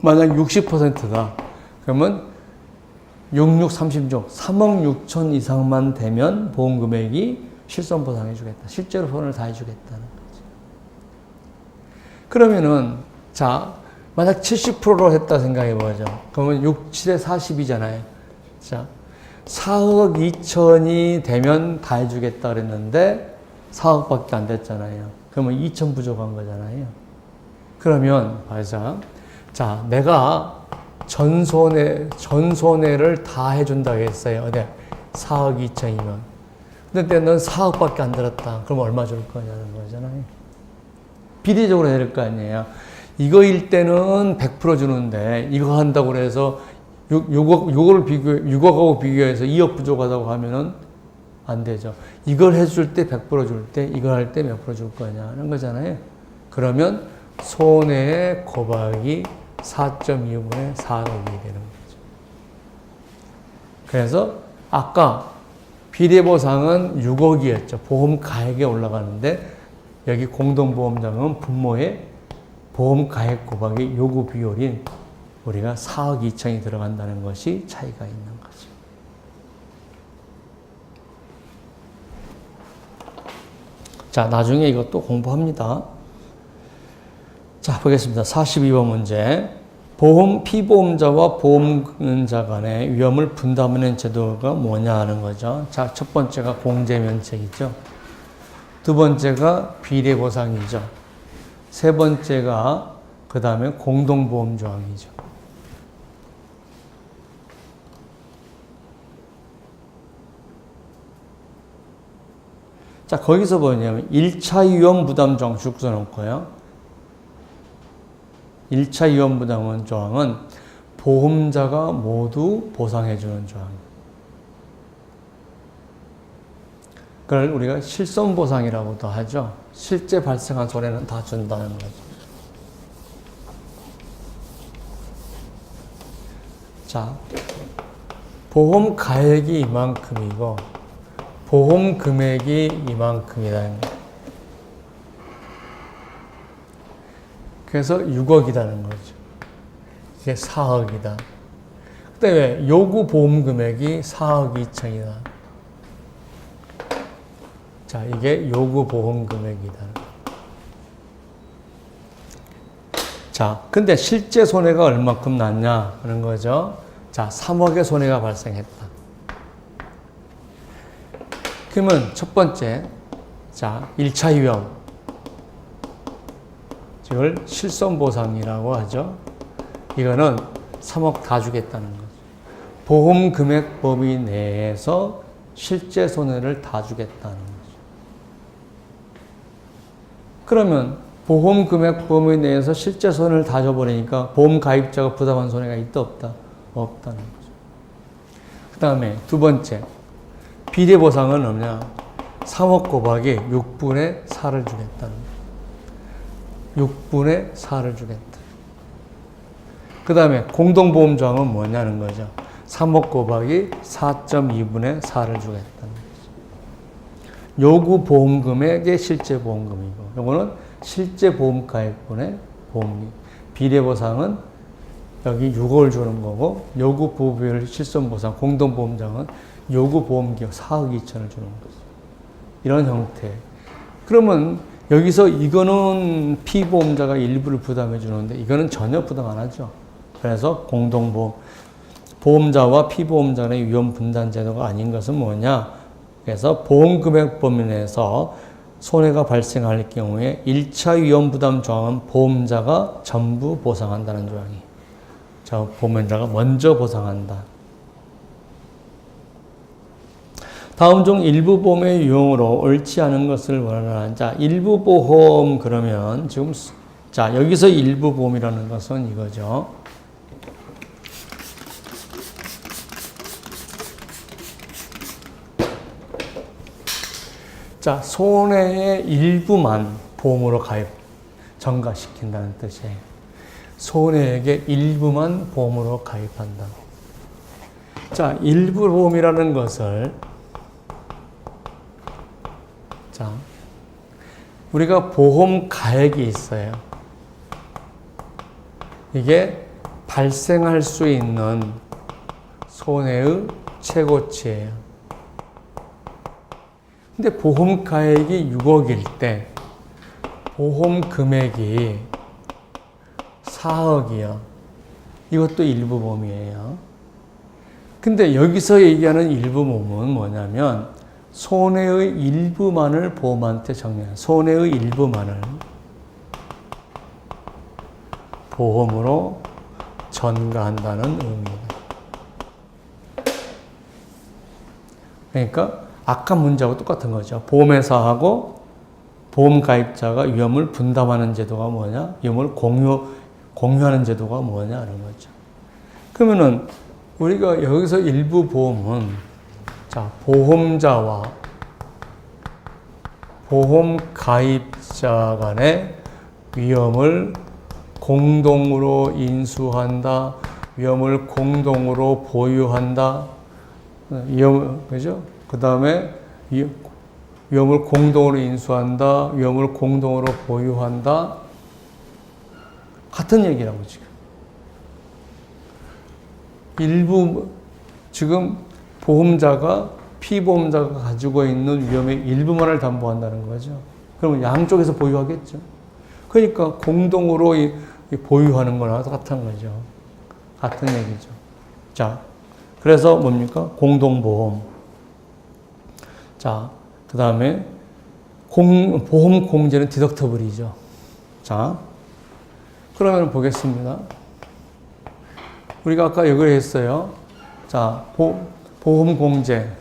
만약 60%다. 그러면 66, 36, 3억 6천 이상만 되면 보험금액이 실손보상해 주겠다. 실제로 손을 다 해주겠다는 거죠. 그러면은, 자, 만약 70%로 했다 생각해 보죠. 그러면 6, 7에 40이잖아요. 자, 4억 2천이 되면 다 해주겠다 그랬는데 4억밖에 안 됐잖아요. 그러면 2천 부족한 거잖아요. 그러면, 자, 내가 전손해를 다 해준다고 했어요. 네, 4억 2천이면. 근데 넌 4억밖에 안 들었다. 그럼 얼마 줄 거냐는 거잖아요. 비례적으로 해야 될 거 아니에요. 이거일 때는 100% 주는데, 이거 한다고 해서 6억하고 비교해서 2억 부족하다고 하면은 안 되죠. 이걸 해줄 때 100% 줄 때, 이걸 할 때 몇 프로 줄 거냐는 거잖아요. 그러면 손해의 곱하기 4.2분의 4억이 되는 거죠. 그래서 아까 비례보상은 6억이었죠. 보험가액에 올라가는데 여기 공동보험자금은 분모에 보험가액 곱하기 요구 비율인 우리가 4억 2천이 들어간다는 것이 차이가 있는 거죠. 자, 나중에 이것도 공부합니다. 자, 보겠습니다. 42번 문제. 피보험자와 보험자 간의 위험을 분담하는 제도가 뭐냐 하는 거죠. 자, 첫 번째가 공제면책이죠. 두 번째가 비례보상이죠. 세 번째가 그 다음에 공동보험조항이죠. 자, 거기서 뭐냐면 1차 위험 부담 조항 쭉 써놓고요. 1차 위험 부담 조항은 보험자가 모두 보상해주는 조항입니다. 그걸 우리가 실손보상이라고도 하죠. 실제 발생한 손해는 다 준다는 거죠. 자, 보험 가액이 이만큼이고 보험 금액이 이만큼이라는 거예요. 그래서 6억이라는 거죠. 이게 4억이다. 그 다음에 요구 보험 금액이 4억 2천이다. 자, 이게 요구 보험 금액이다. 자, 근데 실제 손해가 얼마큼 났냐 하는 거죠. 자, 3억의 손해가 발생했다. 그러면 첫 번째, 자, 1차 위험. 이걸 실손보상이라고 하죠. 이거는 3억 다 주겠다는 거죠. 보험 금액 범위 내에서 실제 손해를 다 주겠다는 거죠. 그러면 보험 금액 범위 내에서 실제 손해를 다 줘버리니까 보험 가입자가 부담한 손해가 있다 없다? 없다는 거죠. 그 다음에 두 번째, 비례보상은 없냐? 3억 곱하기 6분의 4를 주겠다는 거죠. 6분의 4를 주겠다. 그 다음에 공동보험조항은 뭐냐는 거죠. 3억 곱하기 4.2분의 4를 주겠다는 거죠. 요구 보험금액의 실제 보험금이고, 요거는 실제 보험가액분의 보험비. 비례보상은 여기 6억을 주는 거고, 요구 보험비율 실손보상, 공동보험장은 요구 보험기업 4억 2천을 주는 거죠. 이런 형태. 그러면 여기서 이거는 피보험자가 일부를 부담해 주는데 이거는 전혀 부담 안 하죠. 그래서 공동보험, 보험자와 피보험자 간의 위험 분담 제도가 아닌 것은 뭐냐? 그래서 보험금액 범위 내에서 손해가 발생할 경우에 1차 위험 부담 조항은 보험자가 전부 보상한다는 조항이에요. 자, 보험자가 먼저 보상한다. 다음 중 일부 보험의 유형으로 옳지 않은 것을 원하는 자, 일부 보험 그러면 지금 자, 여기서 일부 보험이라는 것은 이거죠. 자, 손해의 일부만 보험으로 가입 전가시킨다는 뜻이에요. 손해액의 일부만 보험으로 가입한다. 자, 일부 보험이라는 것을 자, 우리가 보험 가액이 있어요. 이게 발생할 수 있는 손해의 최고치예요. 근데 보험 가액이 6억일 때 보험 금액이 4억이요. 이것도 일부 보험이에요. 근데 여기서 얘기하는 일부 보험은 뭐냐면 손해의 일부만을 보험한테 정리해요. 손해의 일부만을 보험으로 전가한다는 의미입니다. 그러니까 아까 문제하고 똑같은 거죠. 보험회사하고 보험 가입자가 위험을 분담하는 제도가 뭐냐? 위험을 공유하는 제도가 뭐냐? 하는 거죠. 그러면은 우리가 여기서 일부 보험은, 자, 보험자와 보험 가입자 간의 위험을 공동으로 인수한다, 위험을 공동으로 보유한다, 그죠? 그 다음에 위험을 공동으로 인수한다, 위험을 공동으로 보유한다. 같은 얘기라고 지금. 일부, 지금 보험자가 피보험자가 가지고 있는 위험의 일부만을 담보한다는 거죠. 그러면 양쪽에서 보유하겠죠. 그러니까 공동으로 보유하는 거나 똑같은 거죠. 같은 얘기죠. 자, 그래서 뭡니까? 공동보험. 자, 그 다음에 보험 공제는 디덕터블이죠. 자, 그러면 보겠습니다. 우리가 아까 이걸 했어요. 자, 보험 공제.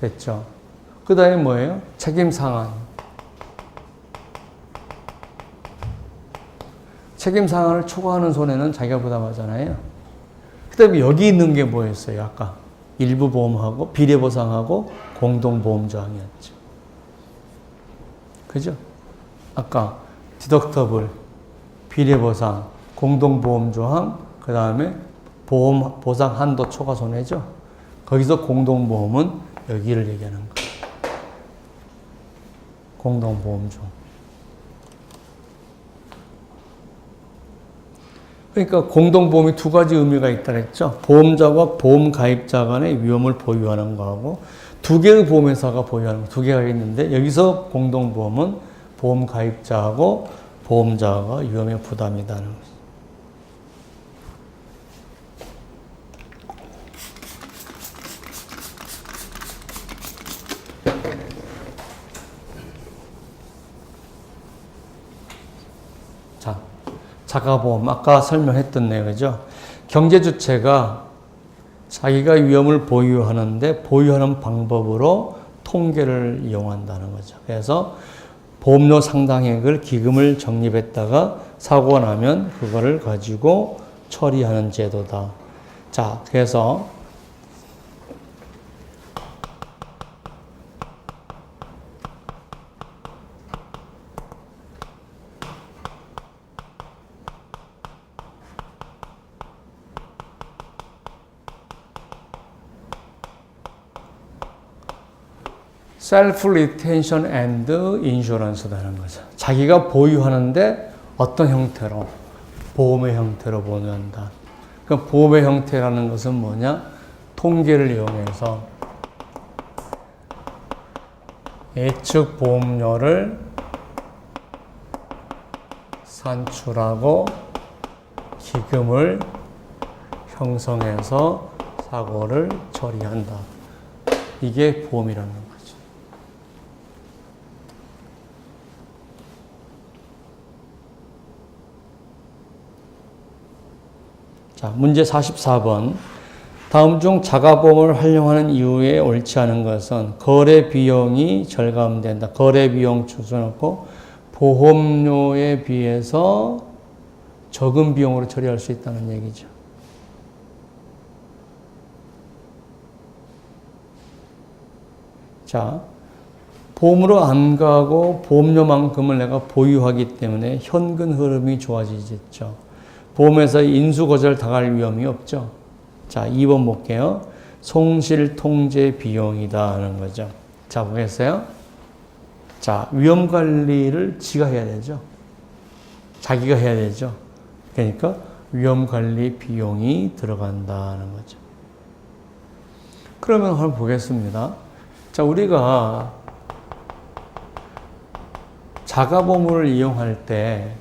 됐죠. 그 다음에 뭐예요? 책임 상한. 책임 상한을 초과하는 손해는 자기가 부담하잖아요. 그 다음에 여기 있는 게 뭐였어요? 아까 일부 보험하고 비례 보상하고 공동 보험 조항이었죠. 그죠? 아까 디덕터블, 비례 보상, 공동 보험 조항, 그 다음에 보험 보상 한도 초과 손해죠. 거기서 공동 보험은 여기를 얘기하는 거예요. 공동 보험 조항. 그러니까 공동보험이 두 가지 의미가 있다 그랬죠. 보험자와 보험 가입자 간의 위험을 보유하는 거하고 두 개의 보험회사가 보유하는 거, 두 개가 있는데 여기서 공동보험은 보험 가입자하고 보험자가 위험의 부담이다는 거죠. 자, 자가보험, 아까 설명했던 내용이죠. 경제주체가 자기가 위험을 보유하는데 보유하는 방법으로 통계를 이용한다는 거죠. 그래서 보험료 상당액을 기금을 적립했다가 사고가 나면 그거를 가지고 처리하는 제도다. 자, 그래서 셀프 리텐션 앤드 인슈런스라는 거죠. 자기가 보유하는데 어떤 형태로? 보험의 형태로 보유한다. 그러니까 보험의 형태라는 것은 뭐냐? 통계를 이용해서 예측 보험료를 산출하고 기금을 형성해서 사고를 처리한다. 이게 보험이라는 거죠. 자, 문제 44번. 다음 중 자가보험을 활용하는 이유에 옳지 않은 것은 거래 비용이 절감된다. 거래 비용 추천하고 보험료에 비해서 적은 비용으로 처리할 수 있다는 얘기죠. 자, 보험으로 안 가고 보험료만큼을 내가 보유하기 때문에 현금 흐름이 좋아지겠죠. 보험회사의 인수거절 당할 위험이 없죠. 자, 2번 볼게요. 손실통제 비용이다 하는 거죠. 자, 보겠어요? 자, 위험관리를 지가 해야 되죠. 자기가 해야 되죠. 그러니까 위험관리 비용이 들어간다는 거죠. 그러면 한번 보겠습니다. 자, 우리가 자가보험을 이용할 때,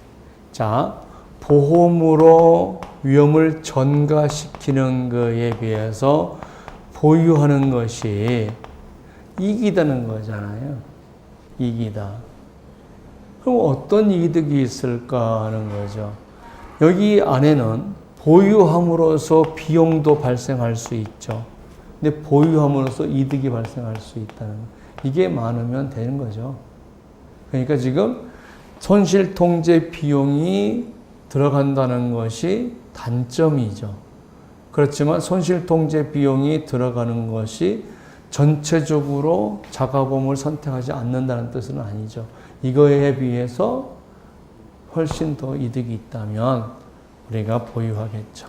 자, 보험으로 위험을 전가시키는 것에 비해서 보유하는 것이 이익이다는 거잖아요. 이익이다. 그럼 어떤 이득이 있을까 하는 거죠. 여기 안에는 보유함으로써 비용도 발생할 수 있죠. 근데 보유함으로써 이득이 발생할 수 있다는 거. 이게 많으면 되는 거죠. 그러니까 지금 손실통제 비용이 들어간다는 것이 단점이죠. 그렇지만 손실통제 비용이 들어가는 것이 전체적으로 자가보험을 선택하지 않는다는 뜻은 아니죠. 이거에 비해서 훨씬 더 이득이 있다면 우리가 보유하겠죠.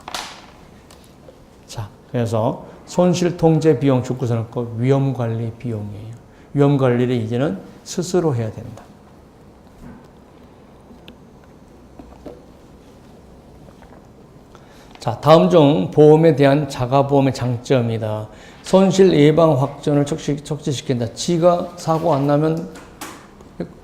자, 그래서 손실통제 비용 죽고서는 위험관리 비용이에요. 위험관리를 이제는 스스로 해야 된다. 자, 다음 중 보험에 대한 자가보험의 장점이다. 손실 예방 확전을 촉진시킨다. 지가 사고 안 나면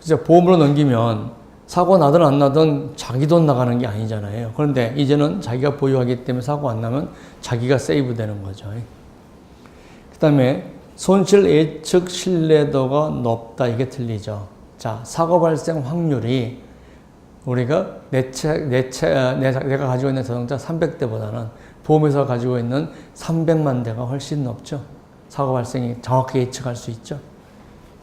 이제 보험으로 넘기면 사고 나든 안 나든 자기 돈 나가는 게 아니잖아요. 그런데 이제는 자기가 보유하기 때문에 사고 안 나면 자기가 세이브 되는 거죠. 그 다음에 손실 예측 신뢰도가 높다. 이게 틀리죠. 자, 사고 발생 확률이 우리가 내가 가지고 있는 자동차 300대보다는 보험회사가 가지고 있는 300만 대가 훨씬 높죠. 사고 발생이 정확하게 예측할 수 있죠.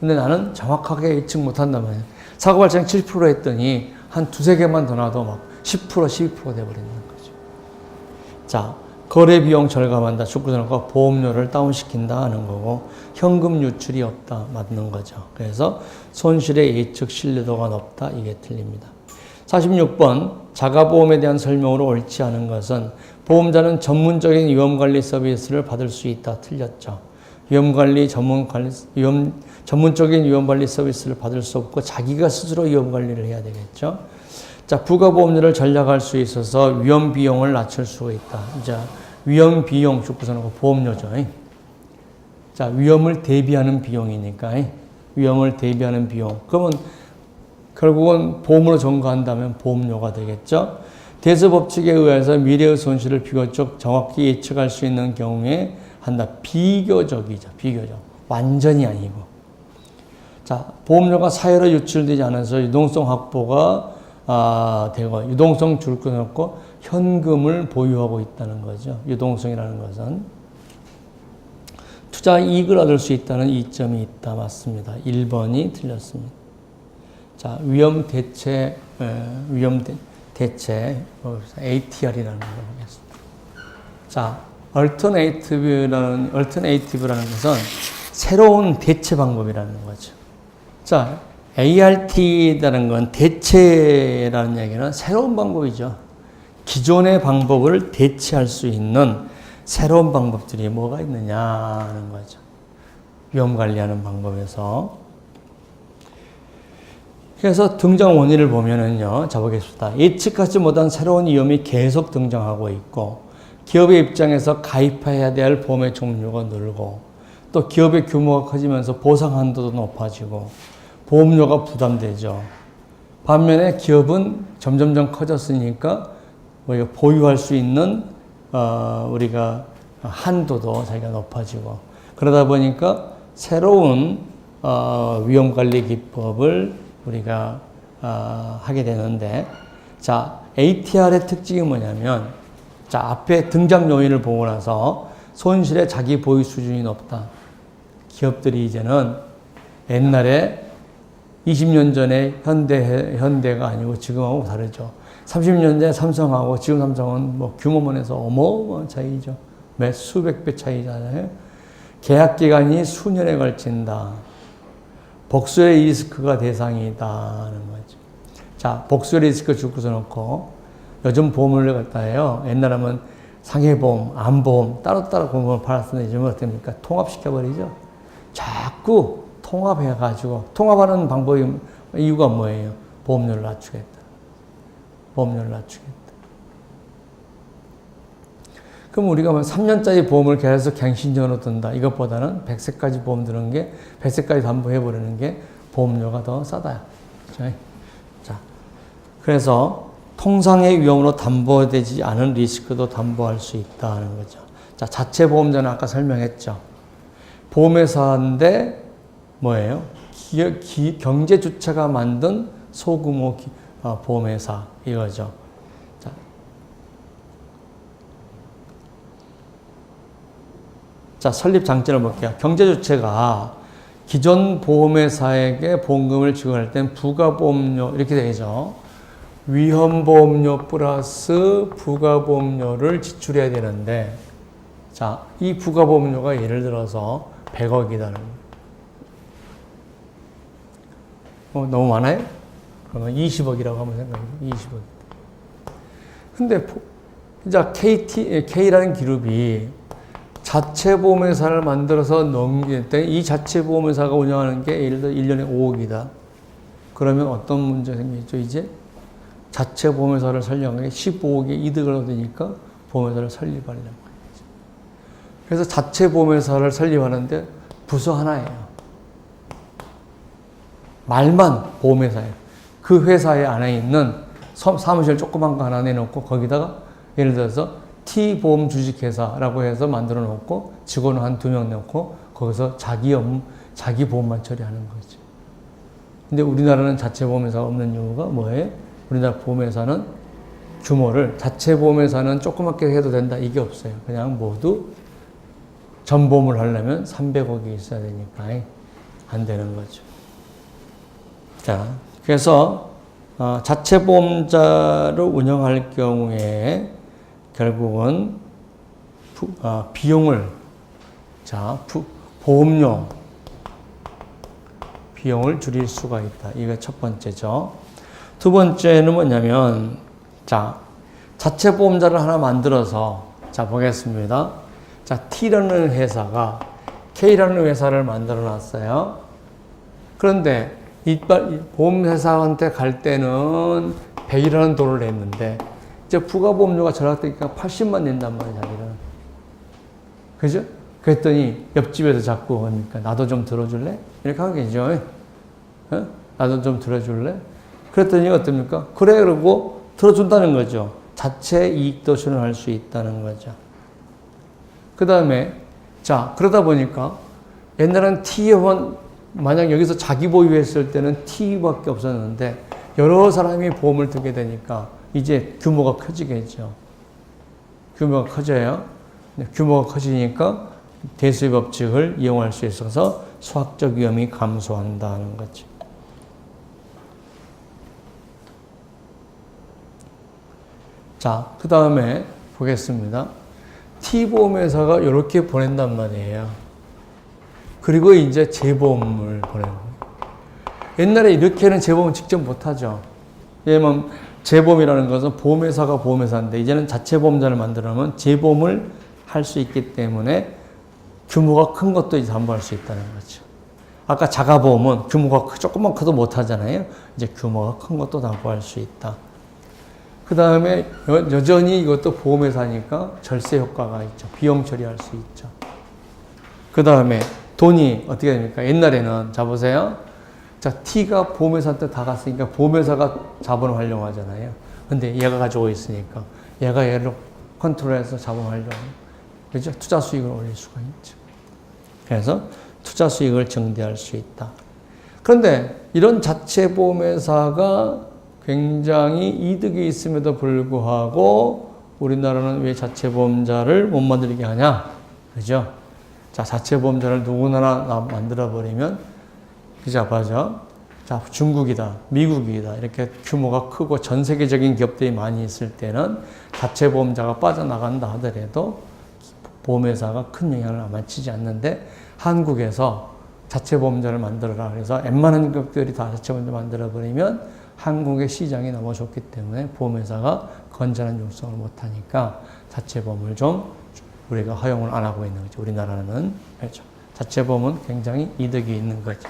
근데 나는 정확하게 예측 못한단 말이에요. 사고 발생 7% 했더니 한 두세 개만 더 나도 막 10%, 12% 돼버리는 거죠. 자, 거래 비용 절감한다. 축구선언과 보험료를 다운시킨다 하는 거고, 현금 유출이 없다. 맞는 거죠. 그래서 손실의 예측 신뢰도가 높다. 이게 틀립니다. 46번 자가보험에 대한 설명으로 옳지 않은 것은 보험자는 전문적인 위험관리 서비스를 받을 수 있다. 틀렸죠. 전문적인 위험관리 서비스를 받을 수 없고 자기가 스스로 위험관리를 해야 되겠죠. 자, 부가보험료를 전략할 수 있어서 위험비용을 낮출 수가 있다. 자, 위험비용 죽고서는 보험료죠. 자, 위험을 대비하는 비용이니까 위험을 대비하는 비용. 그러면 결국은 보험으로 전가한다면 보험료가 되겠죠. 대수법칙에 의해서 미래의 손실을 비교적 정확히 예측할 수 있는 경우에 한다. 비교적이죠. 비교적. 완전히 아니고. 자, 보험료가 사회로 유출되지 않아서 유동성 확보가 되고 유동성 줄 거 없고 현금을 보유하고 있다는 거죠. 유동성이라는 것은 투자 이익을 얻을 수 있다는 이점이 있다. 맞습니다. 1번이 틀렸습니다. 자, 위험 대체 ATR이라는 걸 보겠습니다. 자, alternative라는 것은 새로운 대체 방법이라는 거죠. 자, ART라는 건 대체라는 얘기는 새로운 방법이죠. 기존의 방법을 대체할 수 있는 새로운 방법들이 뭐가 있느냐 하는 거죠. 위험 관리하는 방법에서. 그래서 등장 원인을 보면은요, 자 보겠습니다. 예측하지 못한 새로운 위험이 계속 등장하고 있고, 기업의 입장에서 가입해야 될 보험의 종류가 늘고, 또 기업의 규모가 커지면서 보상 한도도 높아지고, 보험료가 부담되죠. 반면에 기업은 점점점 커졌으니까 우리가 보유할 수 있는 우리가 한도도 자기가 높아지고, 그러다 보니까 새로운 위험관리 기법을 우리가 하게 되는데, 자, ATR의 특징이 뭐냐면, 자, 앞에 등장 요인을 보고 나서 손실의 자기 보유 수준이 높다. 기업들이 이제는 옛날에 20년 전에 현대가 아니고 지금하고 다르죠. 30년 전에 삼성하고 지금 삼성은 뭐 규모면에서 어마어마한 차이죠. 몇 수백 배 차이잖아요. 계약 기간이 수년에 걸친다. 복수의 리스크가 대상이다 하는 거죠. 자, 복수의 리스크 죽고서 놓고 요즘 보험을 갖다 해요. 옛날에는 상해보험, 암보험 따로따로 보험을 팔았는데 요즘은 어떻습니까? 통합시켜버리죠. 자꾸 통합해가지고 통합하는 방법이 이유가 뭐예요? 보험료를 낮추겠다. 보험료를 낮추겠다. 그럼 우리가 3년짜리 보험을 계속 갱신전으로 든다. 이것보다는 100세까지 보험 드는 게, 100세까지 담보해버리는 게 보험료가 더 싸다. 자, 그래서 통상의 위험으로 담보되지 않은 리스크도 담보할 수 있다는 거죠. 자, 자체 보험자는 아까 설명했죠. 보험회사인데 뭐예요? 경제 주체가 만든 소규모 보험회사 이거죠. 자, 설립 장점을 볼게요. 경제주체가 기존 보험회사에게 보험금을 지급할 때는 부가보험료 이렇게 되죠. 위험보험료 플러스 부가보험료를 지출해야 되는데, 자, 이 부가보험료가 예를 들어서 100억이다는 거. 너무 많아요? 그러면 20억이라고 하면 생각해요. 20억. 근데 이제 K라는 그룹이 자체 보험회사를 만들어서 넘길 때 이 자체 보험회사가 운영하는 게 예를 들어 1년에 5억이다. 그러면 어떤 문제가 생기죠? 이제 자체 보험회사를 설립한 게 15억의 이득을 얻으니까 보험회사를 설립하려는 거예요. 그래서 자체 보험회사를 설립하는데 부서 하나예요. 말만 보험회사예요. 그 회사에 안에 있는 사무실 조그만 거 하나 내놓고 거기다가 예를 들어서 T보험 주식회사라고 해서 만들어 놓고 직원 한 2명 넣고 거기서 자기 보험만 처리하는 거죠. 근데 우리나라는 자체 보험회사가 없는 이유가 뭐예요? 우리나라 보험회사는 규모를 자체 보험회사는 조그맣게 해도 된다 이게 없어요. 그냥 모두 전보험을 하려면 300억이 있어야 되니까 안 되는 거죠. 자, 그래서 자체 보험자를 운영할 경우에 결국은 비용을 보험료 비용을 줄일 수가 있다. 이게 첫 번째죠. 두 번째는 뭐냐면 자체 보험자를 하나 만들어서 보겠습니다. T라는 회사가 K라는 회사를 만들어 놨어요. 그런데 이 보험회사한테 갈 때는 100이라는 돈을 냈는데 이제 부가보험료가 절약되니까 80만 낸단 말이야, 자기는. 그죠? 그랬더니 옆집에서 자꾸 오니까 나도 좀 들어줄래? 이렇게 하겠죠. 나도 좀 들어줄래? 그랬더니 어떻습니까? 그래, 그러고 들어준다는 거죠. 자체 이익도 실현할 수 있다는 거죠. 그 다음에, 그러다 보니까 옛날엔 T원, 만약 여기서 자기 보유했을 때는 T밖에 없었는데 여러 사람이 보험을 들게 되니까 이제 규모가 커지겠죠. 규모가 커져요. 규모가 커지니까 대수의 법칙을 이용할 수 있어서 수학적 위험이 감소한다는 거죠. 그 다음에 보겠습니다. T보험회사가 이렇게 보낸단 말이에요. 그리고 이제 재보험을 보내는 거예요. 옛날에 이렇게는 재보험을 직접 못하죠. 왜냐면 재보험이라는 것은 보험회사가 보험회사인데 이제는 자체 보험자를 만들어놓으면 재보험을 할 수 있기 때문에 규모가 큰 것도 이제 담보할 수 있다는 거죠. 아까 자가보험은 규모가 조금만 커도 못하잖아요. 이제 규모가 큰 것도 담보할 수 있다. 그 다음에 여전히 이것도 보험회사니까 절세 효과가 있죠. 비용 처리할 수 있죠. 그 다음에 돈이 어떻게 됩니까? 옛날에는 보세요. T가 보험회사한테 다 갔으니까 보험회사가 자본을 활용하잖아요. 근데 얘가 가지고 있으니까 얘가 얘를 컨트롤해서 자본을 활용하고 그죠? 투자 수익을 올릴 수가 있죠. 그래서 투자 수익을 증대할 수 있다. 그런데 이런 자체 보험회사가 굉장히 이득이 있음에도 불구하고 우리나라는 왜 자체 보험자를 못 만들게 하냐? 그죠? 자체 보험자를 누구나 만들어버리면, 맞아. 중국이다, 미국이다, 이렇게 규모가 크고 전 세계적인 기업들이 많이 있을 때는 자체 보험자가 빠져나간다 하더라도 보험회사가 큰 영향을 아마 치지 않는데 한국에서 자체 보험자를 만들어라. 그래서 웬만한 기업들이 다 자체 보험자 만들어버리면 한국의 시장이 너무 좋기 때문에 보험회사가 건전한 육성을 못하니까 자체 보험을 좀 우리가 허용을 안 하고 있는 거죠. 우리나라는. 그렇죠. 자체 보험은 굉장히 이득이 있는 거죠.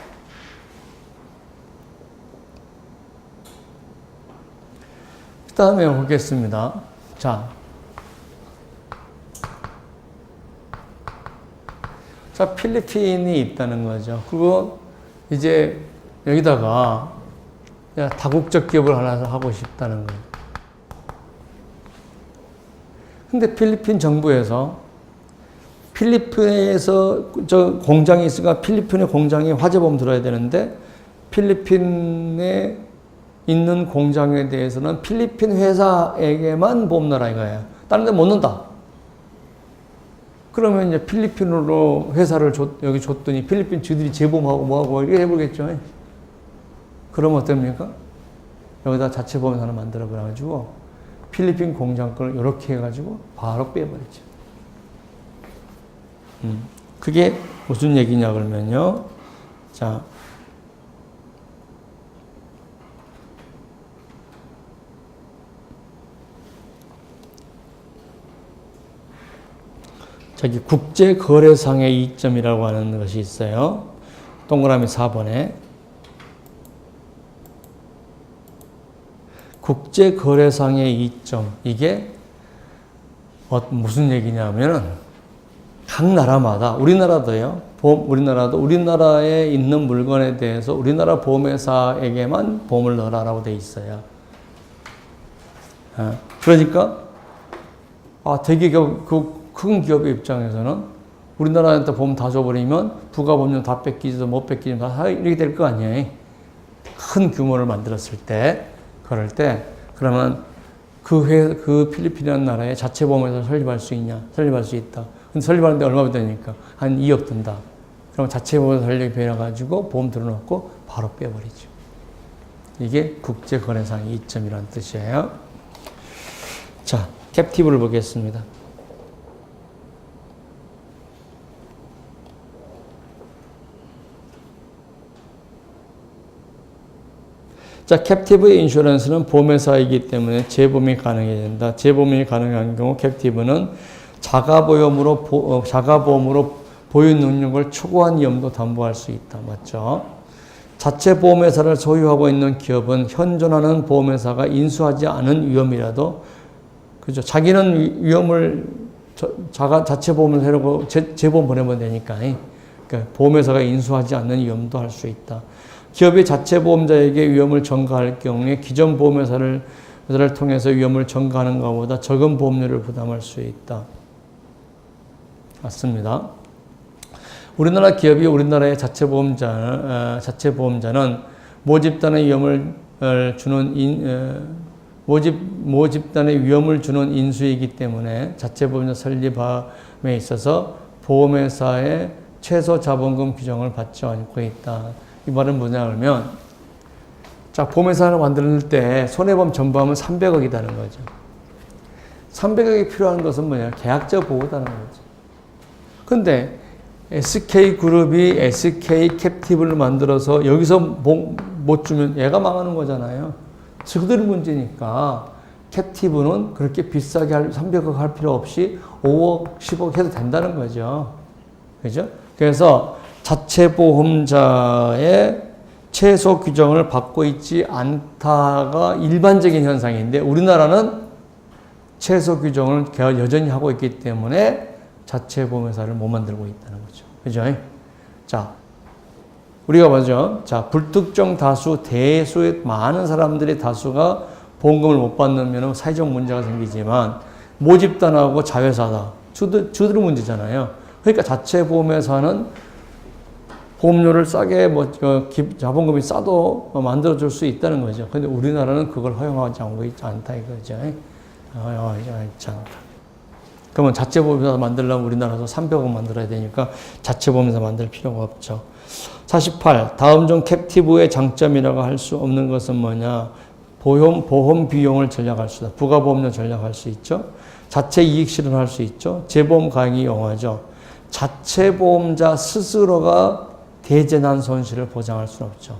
그 다음에 보겠습니다. 필리핀이 있다는 거죠. 그리고 이제 여기다가 다국적 기업을 하나 하고 싶다는 거예요. 근데 필리핀 정부에서 필리핀에서 공장이 있으니까 필리핀의 공장에 화재보험 들어야 되는데 필리핀에 있는 공장에 대해서는 필리핀 회사에게만 보험 넣어라 이거예요. 다른 데 못 넣는다. 그러면 이제 필리핀으로 회사를 여기 줬더니 필리핀 쥐들이 재보험하고 뭐하고 이렇게 해보겠죠. 그러면 어떻습니까? 여기다 자체 보험사 하나 만들어 버려가지고 필리핀 공장 걸 이렇게 해가지고 바로 빼버리죠. 그게 무슨 얘기냐 그러면요. 자, 저기 국제거래상의 이점이라고 하는 것이 있어요. 동그라미 4번에 국제거래상의 이점, 이게 무슨 얘기냐면은 각 나라마다, 우리나라도요, 우리나라도 우리나라에 있는 물건에 대해서 우리나라 보험회사에게만 보험을 넣으라고 돼 있어요. 그러니까 되게 큰 기업의 입장에서는 우리나라한테 보험 다 줘버리면 부가보험료 다 뺏기지도 못 뺏기지도 다 이렇게 될 거 아니에요. 큰 규모를 만들었을 때, 그럴 때, 그러면 그 필리핀이라는 나라에 자체 보험회사를 설립할 수 있냐? 설립할 수 있다. 근데 설립하는데 얼마 드니까? 한 2억 든다. 그럼 자체 보험회사 설립해가지고 보험 들어놓고 바로 빼버리죠. 이게 국제거래상의 이점이라는 뜻이에요. 자, 캡티브를 보겠습니다. 자, 캡티브 인슈런스는 보험회사이기 때문에 재보험이 가능해야 된다. 재보험이 가능한 경우 캡티브는 자가보험으로 보유 능력을 초과한 위험도 담보할 수 있다. 맞죠? 자체 보험회사를 소유하고 있는 기업은 현존하는 보험회사가 인수하지 않은 위험이라도, 그죠? 자기는 위험을 자체 보험을 해놓고 재보험 보내면 되니까, 그러니까 보험회사가 인수하지 않는 위험도 할 수 있다. 기업이 자체 보험자에게 위험을 전가할 경우에 기존 보험회사를 통해서 위험을 전가하는 것보다 적은 보험료를 부담할 수 있다. 맞습니다. 우리나라 기업이 우리나라의 자체 보험자는 모집단의 위험을 주는 모집단의 위험을 주는 인수이기 때문에 자체 보험자 설립함에 있어서 보험회사의 최소 자본금 규정을 받지 않고 있다. 이 말은 뭐냐 그러면, 자, 보험회사를 만들 때 손해보험 전부하면 300억이라는 거죠. 300억이 필요한 것은 뭐냐? 계약자 보호다는 거죠. 근데 SK그룹이 SK 캡티브를 만들어서 여기서 못 주면 얘가 망하는 거잖아요. 그들의 문제니까 캡티브는 그렇게 비싸게 300억 할 필요 없이 5억, 10억 해도 된다는 거죠. 그죠? 그래서 자체 보험자의 최소 규정을 받고 있지 않다가 일반적인 현상인데, 우리나라는 최소 규정을 여전히 하고 있기 때문에 자체 보험회사를 못 만들고 있다는 거죠. 그죠? 자, 우리가 뭐죠? 자, 불특정 다수, 대수의 많은 사람들의 다수가 보험금을 못 받으면 사회적 문제가 생기지만, 모집단하고 자회사다. 주들의 문제잖아요. 그러니까 자체 보험회사는 보험료를 싸게, 자본금이 싸도 만들어줄 수 있다는 거죠. 근데 우리나라는 그걸 허용하지 않다 이거죠. 허용하지 않다. 그러면 자체 보험회사 만들려면 우리나라에서 300억 만들어야 되니까 자체 보험회사 만들 필요가 없죠. 48. 다음 중 캡티브의 장점이라고 할 수 없는 것은 뭐냐? 보험 비용을 절약할 수 있다. 부가보험료 절약할 수 있죠. 자체 이익 실현할 수 있죠. 재보험 가액이 용하죠. 자체 보험자 스스로가 대재난 손실을 보장할 수는 없죠.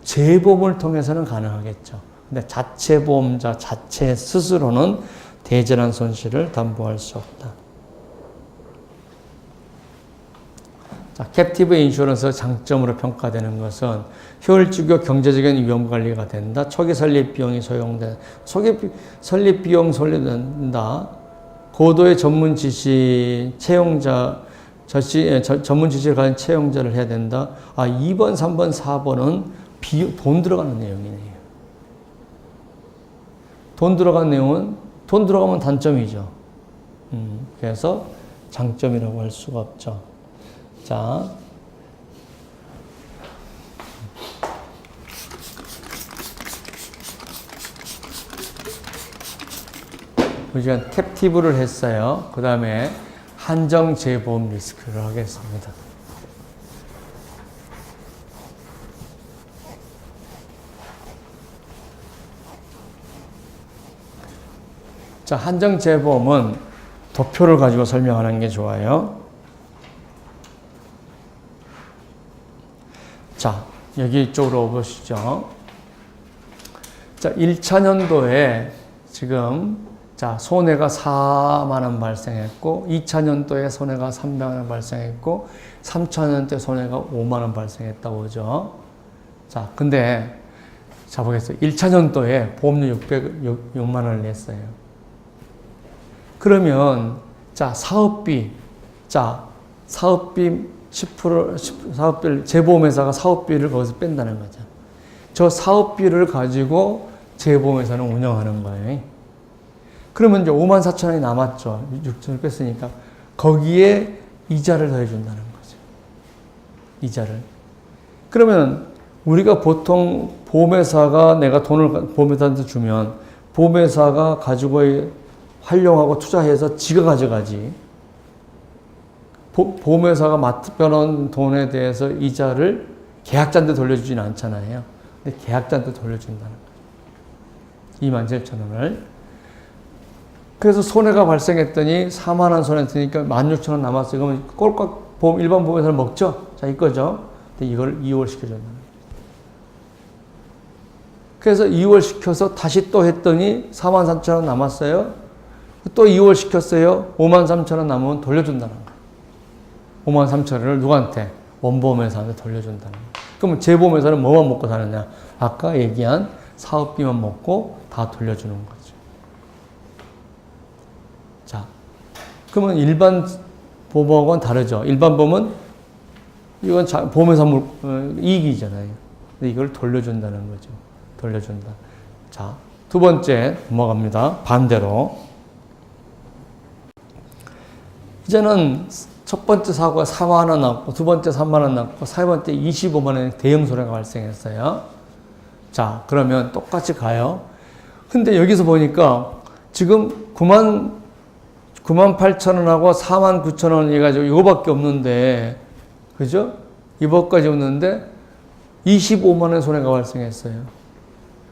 재보험을 통해서는 가능하겠죠. 근데 자체 보험자 자체 스스로는 대재난 손실을 담보할 수 없다. 자, 캡티브 인슈런스 장점으로 평가되는 것은 효율적이고 경제적인 위험 관리가 된다. 초기 설립 비용이 소요된다. 초기 설립 비용 소요된다. 고도의 전문 지식 채용자 전문 지식을 가진 채용자를 해야 된다. 2번, 3번, 4번은 돈 들어가는 내용이네요. 돈 들어간 내용은, 돈 들어가면 단점이죠. 그래서 장점이라고 할 수가 없죠. 자. 우리가 캡티브를 했어요. 그 다음에 한정 재보험 리스크를 하겠습니다. 자, 한정재보험은 도표를 가지고 설명하는 게 좋아요. 자, 여기 이쪽으로 보시죠. 자, 1차년도에 지금 자, 손해가 4만 원 발생했고 2차년도에 손해가 300만 원 발생했고 3차년도에 손해가 5만 원 발생했다고 그러죠. 자, 근데 자 보겠어요. 1차년도에 보험료 600만 원을 냈어요. 그러면 자, 사업비 10% 사업비를 재보험회사가 사업비를 거기서 뺀다는 거죠. 저 사업비를 가지고 재보험회사는 운영하는 거예요. 그러면 이제 5만 4천 원이 남았죠. 6천을 뺐으니까 거기에 이자를 더해준다는 거죠. 이자를. 그러면 우리가 보통 보험회사가 내가 돈을 보험회사한테 주면 보험회사가 가지고 활용하고 투자해서 지가 가져가지. 보험회사가 맡겨놓은 돈에 대해서 이자를 계약자한테 돌려주지는 않잖아요. 근데 계약자한테 돌려준다는 거예요. 27,000원을. 그래서 손해가 발생했더니 4만 원 손해했으니까 16,000원 남았어요. 그러면 꼴깍 보험, 일반 보험회사를 먹죠? 자, 이거죠. 근데 이걸 2월 시켜준다는 거예요. 그래서 2월 시켜서 다시 또 했더니 4만 3,000원 남았어요. 또 2월 시켰어요. 5만 3,000원 남으면 돌려준다는 거예요. 5만 3,000원을 누구한테? 원보험회사한테 돌려준다는 거예요. 그러면 재보험회사는 뭐만 먹고 사느냐? 아까 얘기한 사업비만 먹고 다 돌려주는 거죠. 자, 그러면 일반 보험하고는 다르죠. 일반 보험은 이건 보험회사 이익이잖아요. 근데 이걸 돌려준다는 거죠. 돌려준다. 자, 두 번째 넘어갑니다. 반대로. 이제는 첫 번째 사고가 4만 원 났고, 두 번째 3만 원 났고, 세 번째 25만 원의 대형 손해가 발생했어요. 자, 그러면 똑같이 가요. 근데 여기서 보니까 지금 9만 8천 원하고 4만 9천 원 해가지고 이거밖에 없는데, 그죠? 이거까지 없는데 25만 원의 손해가 발생했어요.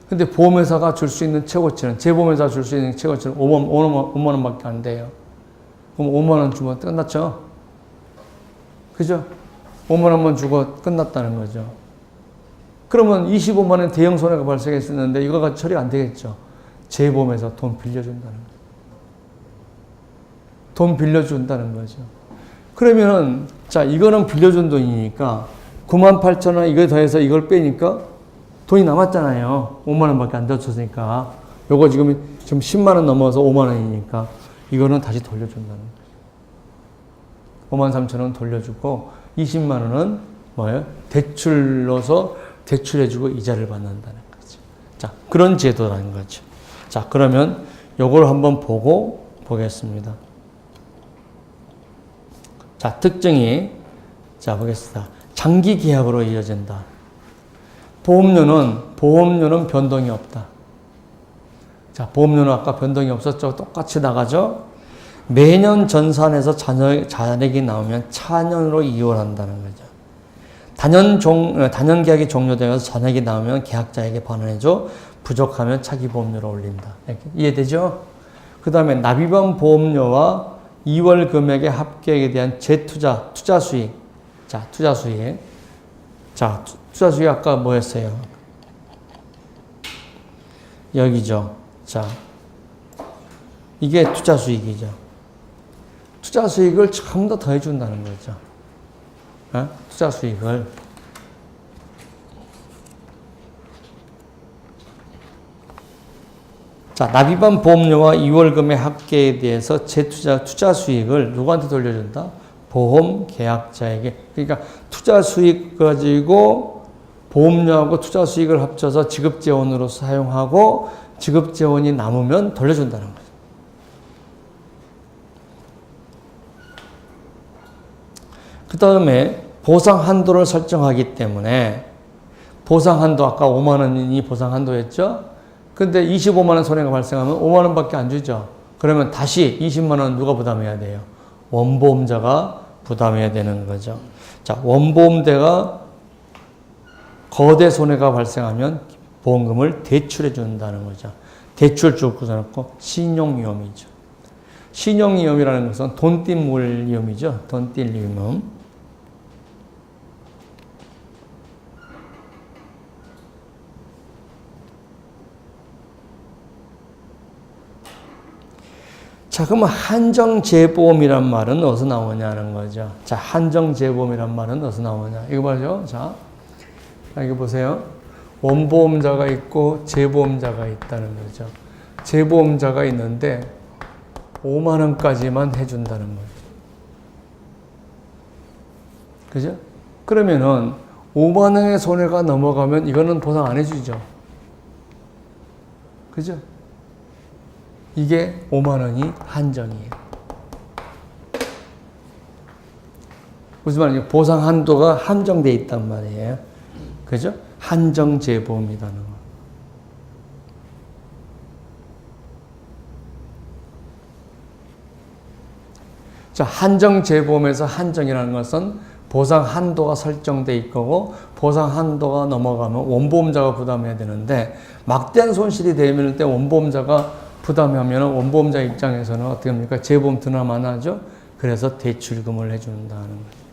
근데 보험회사가 줄 수 있는 최고치는, 재보험회사가 줄 수 있는 최고치는 5만 원밖에 안 돼요. 그럼 5만 원 주면 끝났죠? 그죠? 5만 원만 주고 끝났다는 거죠. 그러면 25만 원 대형 손해가 발생했었는데 이거가 처리가 안 되겠죠. 재보험회사 돈 빌려준다는 거죠. 돈 빌려준다는 거죠. 그러면은 자, 이거는 빌려준 돈이니까 9만 8천 원 이거 더해서 이걸 빼니까 돈이 남았잖아요. 5만 원밖에 안 줬으니까. 요거 지금 10만 원 넘어서 5만 원이니까 이거는 다시 돌려준다는 거죠. 5만 3천 원 돌려주고 20만 원은 뭐예요? 대출로서 대출해주고 이자를 받는다는 거죠. 자, 그런 제도라는 거죠. 자, 그러면 요걸 한번 보겠습니다. 자, 특징이, 자, 보겠습니다. 장기 계약으로 이어진다. 보험료는 변동이 없다. 자, 보험료는 아까 변동이 없었죠? 똑같이 나가죠? 매년 전산해서 잔액이 나오면 차년으로 이월한다는 거죠. 단연 계약이 종료되어서 잔액이 나오면 계약자에게 반환해줘. 부족하면 차기 보험료를 올린다. 이렇게 이해되죠? 그 다음에 납입한 보험료와 2월 금액의 합계액에 대한 재투자, 투자 수익. 자, 투자 수익. 자, 투자 수익 아까 뭐였어요? 여기죠. 자, 이게 투자 수익이죠. 투자 수익을 전부 다 더해준다는 거죠. 투자 수익을. 자, 납입한 보험료와 2월금의 합계에 대해서 투자 수익을 누구한테 돌려준다? 보험 계약자에게. 그러니까 투자 수익 가지고 보험료하고 투자 수익을 합쳐서 지급재원으로 사용하고 지급재원이 남으면 돌려준다는 거죠. 그 다음에 보상 한도를 설정하기 때문에 보상 한도 아까 5만 원이 보상 한도였죠? 근데 25만 원 손해가 발생하면 5만 원밖에 안 주죠. 그러면 다시 20만 원 누가 부담해야 돼요? 원보험자가 부담해야 되는 거죠. 자, 원보험대가 거대 손해가 발생하면 보험금을 대출해 준다는 거죠. 대출 쭉 붙여놓고 신용위험이죠. 신용위험이라는 것은 돈 띈물 위험이죠. 돈 띌 위험. 자, 그러면 한정재보험이란 말은 어디서 나오냐는 거죠. 자, 한정재보험이란 말은 어디서 나오냐. 이거 봐죠. 자, 여기 보세요. 원보험자가 있고 재보험자가 있다는 거죠. 재보험자가 있는데 5만 원까지만 해준다는 거죠. 그죠? 그러면은 5만 원의 손해가 넘어가면 이거는 보상 안 해주죠. 그죠? 이게 5만 원이 한정이에요. 무슨 말이에요? 보상 한도가 한정되어 있단 말이에요. 그죠? 한정재보험이라는 거. 자, 한정재보험에서 한정이라는 것은 보상 한도가 설정되어 있고 보상 한도가 넘어가면 원보험자가 부담해야 되는데 막대한 손실이 되면 때 원보험자가 부담하면 원보험자 입장에서는 어떻게 합니까? 재보험 드나만 하죠. 그래서 대출금을 해준다는 거죠.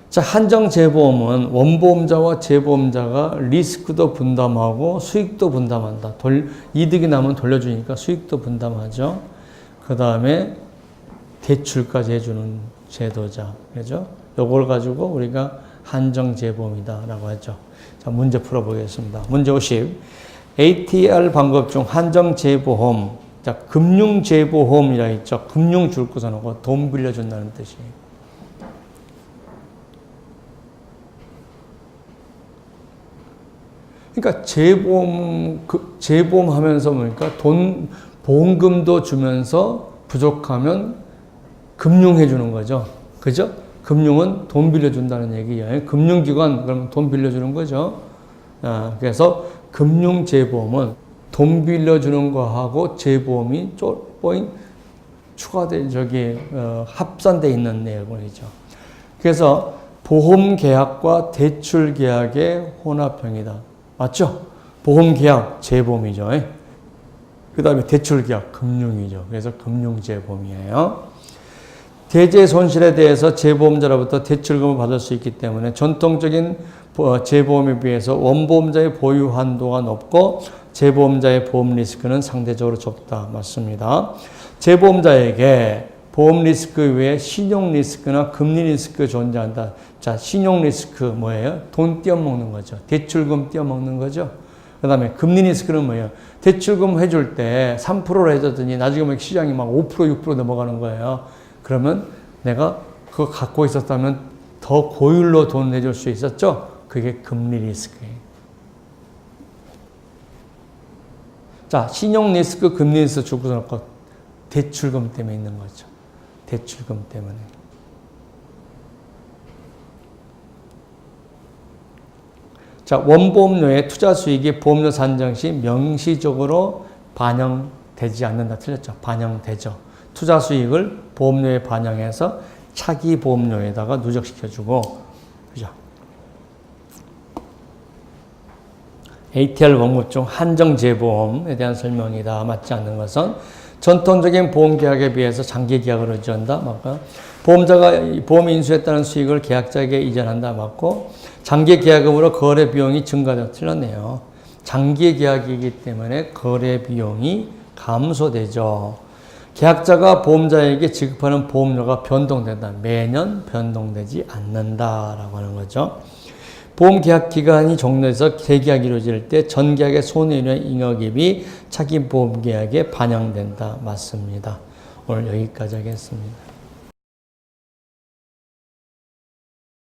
자, 한정재보험은 원보험자와 재보험자가 리스크도 분담하고 수익도 분담한다. 이득이 나면 돌려주니까 수익도 분담하죠. 그 다음에 대출까지 해주는 제도자. 그죠? 요걸 가지고 우리가 한정재보험이다라고 하죠. 자, 문제 풀어보겠습니다. 문제 50. ATR 방법 중 한정재보험. 자, 금융재보험이라 있죠. 금융 줄 거서 놓고 돈 빌려준다는 뜻이에요. 그러니까 재보험 하면서 뭡니까? 보험금도 주면서 부족하면 금융해 주는 거죠. 그죠? 금융은 돈 빌려준다는 얘기예요. 금융기관, 그러면 돈 빌려주는 거죠. 그래서 금융재보험은 돈 빌려주는 거하고 재보험이 추가된, 합산되어 있는 내용이죠. 그래서 보험계약과 대출계약의 혼합형이다. 맞죠? 보험계약, 재보험이죠. 그 다음에 대출계약, 금융이죠. 그래서 금융재보험이에요. 대재 손실에 대해서 재보험자로부터 대출금을 받을 수 있기 때문에 전통적인 재보험에 비해서 원보험자의 보유 한도가 높고 재보험자의 보험 리스크는 상대적으로 적다. 맞습니다. 재보험자에게 보험 리스크 외에 신용 리스크나 금리 리스크 존재한다. 자, 신용 리스크 뭐예요? 돈 띄어먹는 거죠. 대출금 띄어먹는 거죠. 그 다음에 금리 리스크는 뭐예요? 대출금 해줄 때 3%로 해줬더니 나중에 시장이 막 5%, 6% 넘어가는 거예요. 그러면 내가 그거 갖고 있었다면 더 고율로 돈 내줄 수 있었죠? 그게 금리 리스크예요. 자, 신용 리스크, 금리 리스크 주고 놓고 대출금 때문에 있는 거죠. 대출금 때문에. 자, 원보험료의 투자 수익이 보험료 산정 시 명시적으로 반영되지 않는다. 틀렸죠? 반영되죠. 투자 수익을 보험료에 반영해서 차기 보험료에다가 누적시켜주고, 그죠? ATR 방법 중 한정재보험에 대한 설명이다. 맞지 않는 것은 전통적인 보험계약에 비해서 장기계약을 의지한다. 맞고, 보험자가 보험 인수했다는 수익을 계약자에게 이전한다. 맞고, 장기계약금으로 거래 비용이 증가되어 틀렸네요. 장기계약이기 때문에 거래 비용이 감소되죠. 계약자가 보험자에게 지급하는 보험료가 변동된다. 매년 변동되지 않는다라고 하는 거죠. 보험 계약 기간이 종료해서 재계약이 이루어질 때 전계약의 손해율의 잉여기입이 차기 보험 계약에 반영된다. 맞습니다. 오늘 여기까지 하겠습니다.